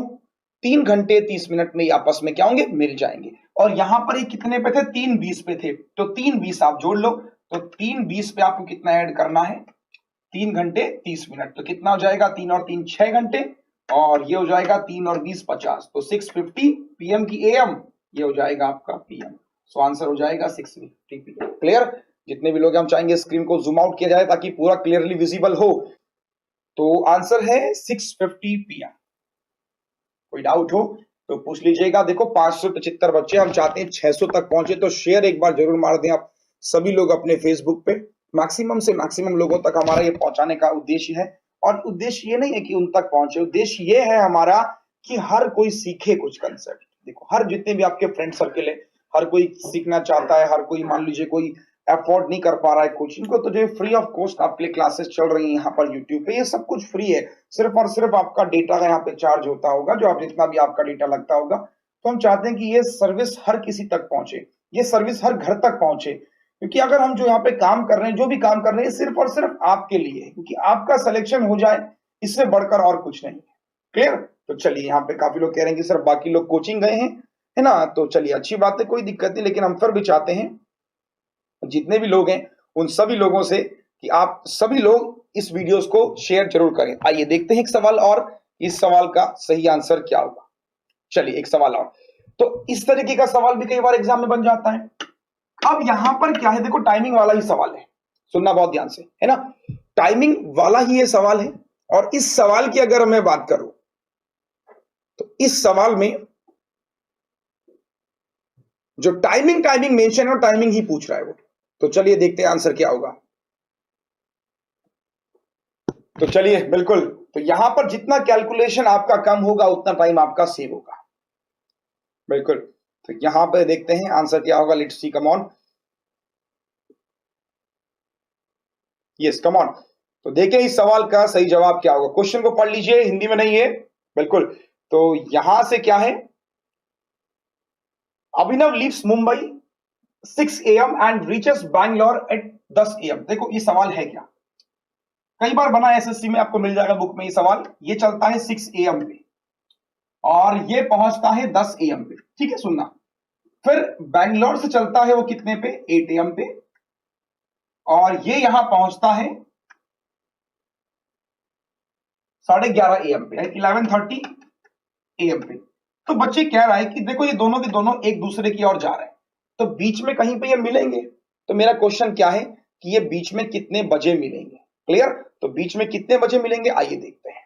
3 घंटे 30 मिनट में आपस में क्या होंगे? मिल जाएंगे। और यहां पर ये कितने पे थे? 3:20 पे थे, तो 3:20 आप जोड़ लो। तो 3:20 पे आपको कितना ऐड करना है? 3 घंटे 30 मिनट। तो कितना हो जाएगा? 3 और 3 6 घंटे, और ये हो जाएगा 3 और 20 50, तो 650 PM की AM, ये हो जाएगा आपका PM। सो आंसर हो जाएगा 650 PM। क्लियर? जितने भी लोग हम चाहेंगे स्क्रीन को जूम आउट किया जाए ताकि पूरा क्लियरली विजिबल हो। तो आंसर है 650 PM। कोई डाउट हो तो पूछ लीजिएगा। देखो 575 बच्चे, हम चाहते हैं 600 तक पहुंचे, तो शेयर एक बार जरूर मार दें आप सभी लोग अपने फेसबुक पे। मैक्सिमम से मैक्सिमम लोगों तक हमारा ये पहुंचाने का उद्देश्य है। और उद्देश्य ये नहीं है कि उन तक पहुंचे, उद्देश्य ये है हमारा कि हर कोई सीखे कुछ कंसेप्ट। देखो हर जितने भी आपके फ्रेंड सर्किल है, हर कोई सीखना चाहता है। हर कोई मान लीजिए कोई अफोर्ड नहीं कर पा रहा है कोचिंग को, तो जो फ्री ऑफ कॉस्ट आपके लिए क्लासेस चल रही हैं यहाँ पर यूट्यूब पे, ये सब कुछ फ्री है। सिर्फ और सिर्फ आपका डेटा का यहाँ पे चार्ज होता होगा, जो आप जितना भी आपका डेटा लगता होगा। तो हम चाहते हैं कि ये सर्विस हर किसी तक पहुंचे, ये सर्विस हर घर तक पहुंचे। क्योंकि अगर हम जो यहाँ पे काम कर रहे हैं, जो भी काम कर रहे हैं, सिर्फ और सिर्फ आपके लिए है, क्योंकि आपका सिलेक्शन हो जाए, इससे बढ़कर और कुछ नहीं। क्लियर? तो चलिए, यहाँ पे काफी लोग कह रहे हैं कि सर बाकी लोग कोचिंग गए हैं, है ना, तो चलिए अच्छी बात है, कोई दिक्कत नहीं। लेकिन हम फिर भी चाहते हैं जितने भी लोग हैं उन सभी लोगों से कि आप सभी लोग इस वीडियोस को शेयर जरूर करें। आइए देखते हैं एक सवाल और इस सवाल का सही आंसर क्या होगा। चलिए एक सवाल और, तो इस तरीके का सवाल भी कई बार एग्जाम में बन जाता है। अब यहां पर क्या है, देखो टाइमिंग वाला ही सवाल है, सुनना बहुत ध्यान से, है ना, टाइमिंग वाला ही ये सवाल है। और इस सवाल की अगर मैं बात करूं तो इस सवाल में जो टाइमिंग मेंशन है, टाइमिंग ही पूछ रहा है वो। तो चलिए देखते हैं आंसर क्या होगा। तो चलिए बिल्कुल, तो यहां पर जितना कैलकुलेशन आपका कम होगा उतना टाइम आपका सेव होगा। बिल्कुल, तो यहां पर देखते हैं आंसर क्या होगा। Let's see, come on, yes come on. तो देखें इस सवाल का सही जवाब क्या होगा। क्वेश्चन को पढ़ लीजिए, हिंदी में नहीं है, बिल्कुल। तो यहां से क्या है, Abhinav leaves Mumbai 6 AM and reaches Bangalore at 10 AM। देखो ये सवाल है क्या, कई बार बना एसएससी में, आपको मिल जाएगा बुक में ये सवाल। ये चलता है 6 AM पे और ये पहुंचता है 10 AM पे, ठीक है सुनना। फिर बैंगलोर से चलता है वो कितने पे, 8 AM पे, और ये यहां पहुंचता है 11:30 AM पे, 11:30 AM पे। तो बच्चे कह रहा है कि देखो ये दोनों के दोनों एक दूसरे की ओर जा रहे हैं, तो बीच में कहीं पे ये मिलेंगे। तो मेरा क्वेश्चन क्या है कि ये बीच में कितने बजे मिलेंगे। क्लियर, तो बीच में कितने बजे मिलेंगे आइए देखते हैं।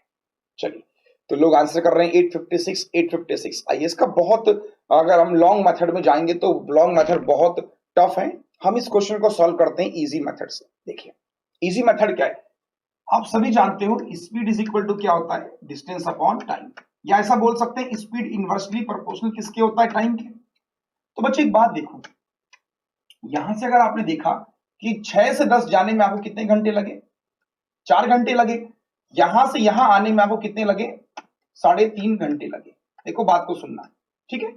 चलिए, तो लोग आंसर कर रहे हैं 8:56, 8:56। आइए इसका बहुत, अगर हम लॉन्ग मेथड में जाएंगे तो लॉन्ग मेथड बहुत टफ है। हम इस क्वेश्चन को सॉल्व करते हैं इजी मेथड से। देखिए इजी मेथड क्या है, आप सभी जानते हो स्पीड इज इक्वल टू क्या होता है, डिस्टेंस अपॉन टाइम, या ऐसा बोल सकते हैं स्पीड इनवर्सली प्रोपोर्शनल किसके होता है, टाइम के। तो बच्चे एक बात देखो, यहां से अगर आपने देखा कि 6 से 10 जाने में आपको कितने घंटे लगे, 4 घंटे लगे। यहां से यहां आने में आपको कितने लगे, 3.5 घंटे लगे। देखो बात को सुनना, ठीक है।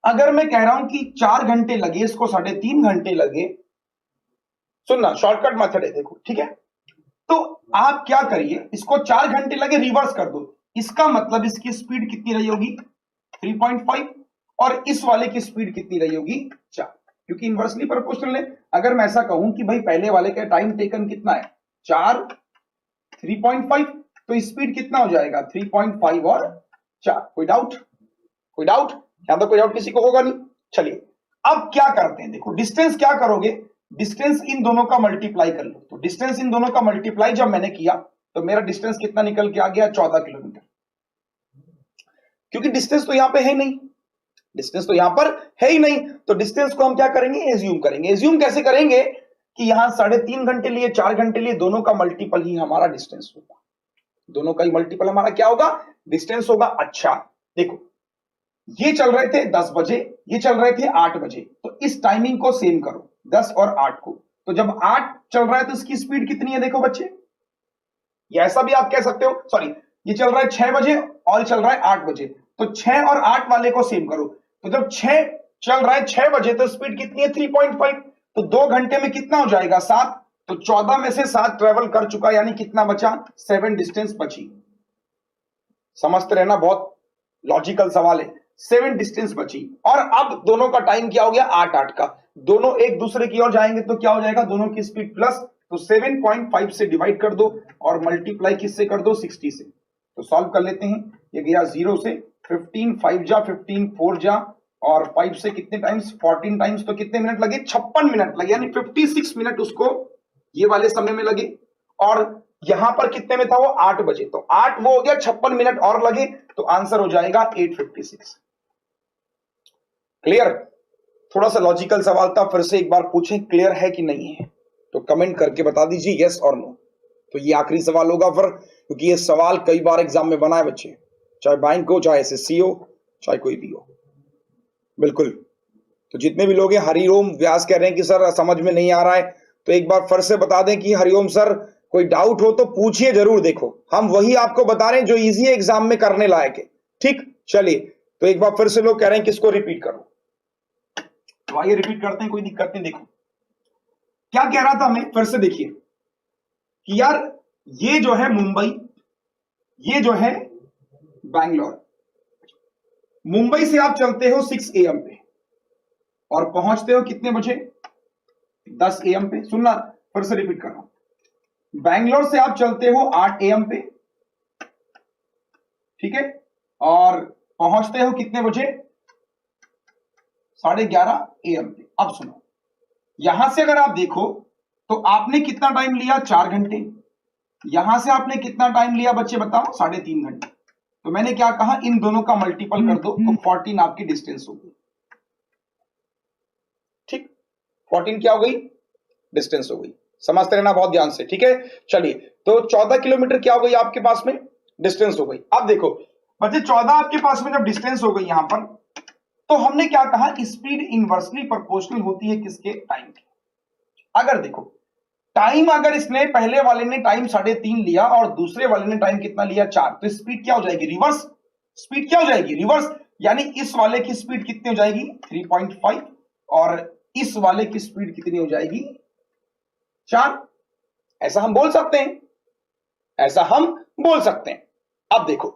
अगर मैं कह रहा हूं कि 4 घंटे लगे, इसको 3.5 घंटे लगे, सुनना शॉर्टकट मेथड है देखो, ठीक है। तो आप क्या करिए, इसको 4 घंटे लगे रिवर्स कर दो, इसका मतलब इसकी स्पीड कितनी रही होगी, 3.5, और इस वाले की स्पीड कितनी रही होगी, 4, क्योंकि इनवर्सली प्रोपोर्शनल है। अगर मैं ऐसा कहूं कि भाई पहले वाले का टाइम टेकन कितना है, 4, 3.5, तो स्पीड कितना हो जाएगा, 3.5 और 4। कोई डाउट, कोई डाउट, यहां तो कोई डाउट किसी को होगा नहीं। चलिए अब क्या करते हैं, देखो डिस्टेंस क्या करोगे, डिस्टेंस इन दोनों का मल्टीप्लाई कर लो। तो डिस्टेंस इन दोनों का मल्टीप्लाई जब मैंने किया तो मेरा डिस्टेंस कितना निकल के आ गया, 14 किलोमीटर। क्योंकि डिस्टेंस तो यहां पे है नहीं, डिस्टेंस तो यहां पर है ही नहीं, तो डिस्टेंस को हम क्या करेंगे, एज्यूम करेंगे। एज्यूम कैसे करेंगे कि यहां 3.5 घंटे लिए, 4 घंटे लिए, दोनों का मल्टीपल ही हमारा डिस्टेंस होगा, दोनों का ही मल्टीपल हमारा क्या होगा, डिस्टेंस होगा। अच्छा देखो, ये चल रहे थे 10 बजे, ये चल रहे थे 8 बजे, तो इस टाइमिंग को सेम करो 10 और 8 को। तो जब 8 चल रहा है तो इसकी स्पीड कितनी है, देखो बच्चे, या ऐसा भी आप कह सकते हो, सॉरी, ये चल रहा है 6 बजे और चल रहा है 8 बजे, तो 6 और 8 वाले को सेम करो। तो जब 6 चल रहा है 6 बजे तो स्पीड कितनी है, 3.5, तो 2 घंटे में कितना हो जाएगा, 7। तो 14 में से 7 ट्रेवल कर चुका, यानी कितना बचा, 7 डिस्टेंस बची। समझते रहना, बहुत लॉजिकल सवाल है। 7 डिस्टेंस बची, और अब दोनों का टाइम क्या हो गया, 8-8 का। दोनों एक दूसरे की ओर जाएंगे तो क्या हो जाएगा, दोनों की स्पीड प्लस, तो 7.5 से डिवाइड कर दो और मल्टीप्लाई किससे कर दो, 60 से। तो सॉल्व कर लेते हैं, ये गया 0 से, 15 5 जा 15 4 जा, और 5 से कितने टाइम्स, 14 टाइम्स, तो कितने मिनट लगे, 56 मिनट लगे, यानी 56 मिनट उसको ये वाले समय में लगे। और यहां पर कितने में था वो, 8 बजे, तो 8 वो हो गया, 56 मिनट और लगे, तो आंसर हो जाएगा 8:56। क्लियर, थोड़ा सा लॉजिकल सवाल था, फिर से एक बार पूछें क्लियर है कि नहीं है, तो कमेंट करके बता दीजिए यस और नो। तो ये आखिरी सवाल होगा फिर, क्योंकि ये सवाल कई बार एग्जाम में बना है बच्चे, चाहे बैंक हो, चाहे एसएससी हो, चाहे कोई भी हो। बिल्कुल, तो जितने भी लोग हैं, हरिओम व्यास कह रहे हैं कि सर समझ में नहीं आ रहा है, तो एक बार फिर से बता दें कि हरिओम सर कोई डाउट हो तो पूछिए जरूर। देखो हम वही आपको बता रहे हैं जो इजी एग्जाम में करने लायक है, ठीक। चलिए, तो एक बार फिर से लोग कह रहे हैं किसको रिपीट करो, तो आइए रिपीट करते हैं, कोई दिक्कत नहीं। देखो क्या कह रहा था मैं, फिर से देखिए कि यार ये जो है मुंबई, ये जो है बैंगलोर, मुंबई से आप चलते हो 6 AM पे और पहुंचते हो कितने बजे, 10 AM पे। सुनना, फिर से रिपीट कर रहा हूं, बैंगलोर से आप चलते हो 8 AM पे ठीक है, और पहुंचते हो कितने बजे? 11:30 AM पे। अब सुनो, यहां से अगर आप देखो तो आपने कितना टाइम लिया? 4 घंटे। यहां से आपने कितना टाइम लिया बच्चे बताओ? 3.5 घंटे। तो मैंने क्या कहा, इन दोनों का मल्टीपल कर दो तो 14 आपकी डिस्टेंस होगी। ठीक, 14 क्या हो गई? डिस्टेंस हो गई। समझते रहना बहुत ध्यान से, ठीक है। चलिए, तो 14 किलोमीटर क्या हो गई आपके पास में? डिस्टेंस हो गई। अब देखो बच्चे, 14 आपके पास में जब डिस्टेंस हो गई यहां पर, तो हमने क्या कहा, स्पीड इनवर्सली प्रोपोर्शनल होती है किसके? टाइम की। अगर देखो टाइम, अगर इसने पहले वाले ने टाइम 3.5 लिया और दूसरे वाले ने टाइम कितना लिया? 4, तो स्पीड क्या हो जाएगी? रिवर्स। स्पीड क्या हो जाएगी? रिवर्स। यानी इस वाले की स्पीड कितनी हो जाएगी? 3.5, और इस वाले की स्पीड कितनी हो जाएगी? 4। ऐसा हम बोल सकते हैं, ऐसा हम बोल सकते हैं। अब देखो,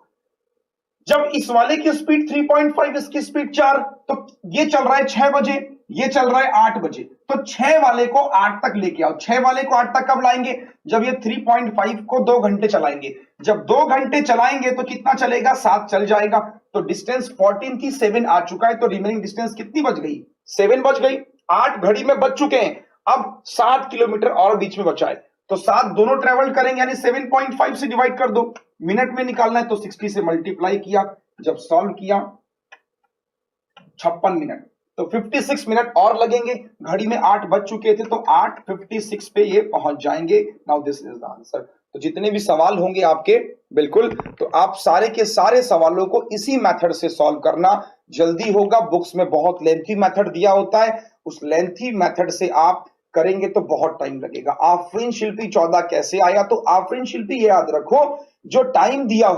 जब इस वाले की स्पीड 3.5, इसकी स्पीड 4, तो ये चल रहा है 6 बजे, ये चल रहा है 8 बजे, तो 6 वाले को 8 तक लेके आओ। 6 वाले को 8 तक कब लाएंगे? जब ये 3.5 को 2 घंटे चलाएंगे। जब 2 घंटे चलाएंगे तो कितना चलेगा? 7 चल जाएगा। तो डिस्टेंस 14 थी, 7 आ चुका है, तो रिमेनिंग डिस्टेंस कितनी बच गई? 7 बच गई। 8 घड़ी में बच चुके हैं, अब 7 किलोमीटर और बीच में बचा है, तो 7 दोनों ट्रेवल करेंगे, यानी 7.5 से डिवाइड कर दो। मिनट में निकालना है तो 60 से मल्टीप्लाई किया, जब सॉल्व किया 56 मिनट, तो 56 मिनट और लगेंगे। घड़ी में 8 बज चुके थे, तो 8:56 पे ये पहुंच जाएंगे। Now this is the answer. तो जितने भी सवाल होंगे आपके, बिल्कुल, तो आप सारे के सारे सवालों को इसी मेथड से सॉल्व करना, जल्दी होगा। बुक्स में बहुत लेंथी मेथड दिया होता है, उस लेंथी मेथड से आप करेंगे तो बहुत टाइम लगेगा। आफरीन शिल्पी 14 कैसे आया? तो आफरीन शिल्पी ये याद रखो, जो टाइम दिया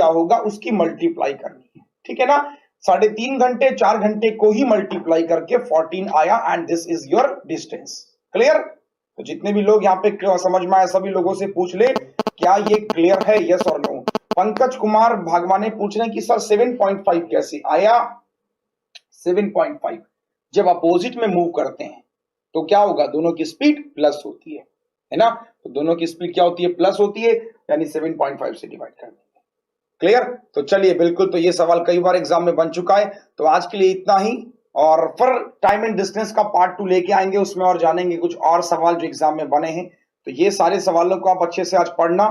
होगा उसकी मल्टीप्लाई करनी है, ठीक है ना। 3.5 घंटे 4 घंटे को ही मल्टीप्लाई करके 14 आया, and this is your distance. Clear? तो जितने भी लोग यहाँ पे समझ में आए, सभी लोगों से पूछ ले क्या ये क्लियर है, यस और नो। पंकज कुमार भागवाने पूछ रहे हैं कि सर 7.5 कैसे आया? 7.5 जब अपोजिट में मूव करते हैं तो क्या होगा? दोनों की स्पीड प्लस होती है ना। तो दोनों की स्पीड क्या होती है? प्लस होती है, यानी 7.5 से डिवाइड कर देंगे। क्लियर? तो चलिए, बिल्कुल, तो ये सवाल कई बार एग्जाम में बन चुका है। तो आज के लिए इतना ही, और फिर टाइम एंड डिस्टेंस का पार्ट 2 लेके आएंगे, उसमें और जानेंगे कुछ और सवाल जो एग्जाम में बने हैं। तो ये सारे सवालों को आप अच्छे से आज पढ़ना,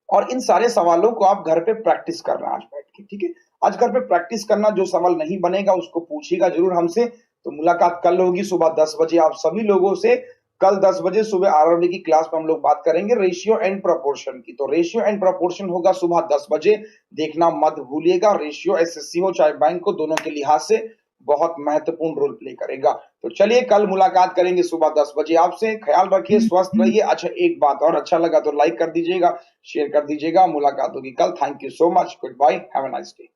और इन सारे सवालों को आप घर पे प्रैक्टिस करना आज बैठ के, ठीक है। आज घर पे प्रैक्टिस करना, जो सवाल नहीं बनेगा उसको पूछिएगा जरूर हमसे। तो मुलाकात कल होगी सुबह 10 बजे आप सभी लोगों से। कल 10 बजे सुबह RRB की क्लास में हम लोग बात करेंगे रेशियो एंड प्रोपोर्शन की। तो रेशियो एंड प्रोपोर्शन होगा सुबह 10 बजे, देखना मत भूलिएगा। रेशियो SSC हो चाहे बैंक हो, दोनों के लिहाज से बहुत महत्वपूर्ण रोल प्ले करेगा। तो चलिए, कल मुलाकात करेंगे सुबह 10 बजे आपसे। ख्याल रखिए, स्वस्थ रहिए। अच्छा, एक बात और, अच्छा लगा तो लाइक कर दीजिएगा, शेयर कर दीजिएगा। मुलाकात होगी कल। Thank you so much, good bye, have a nice day.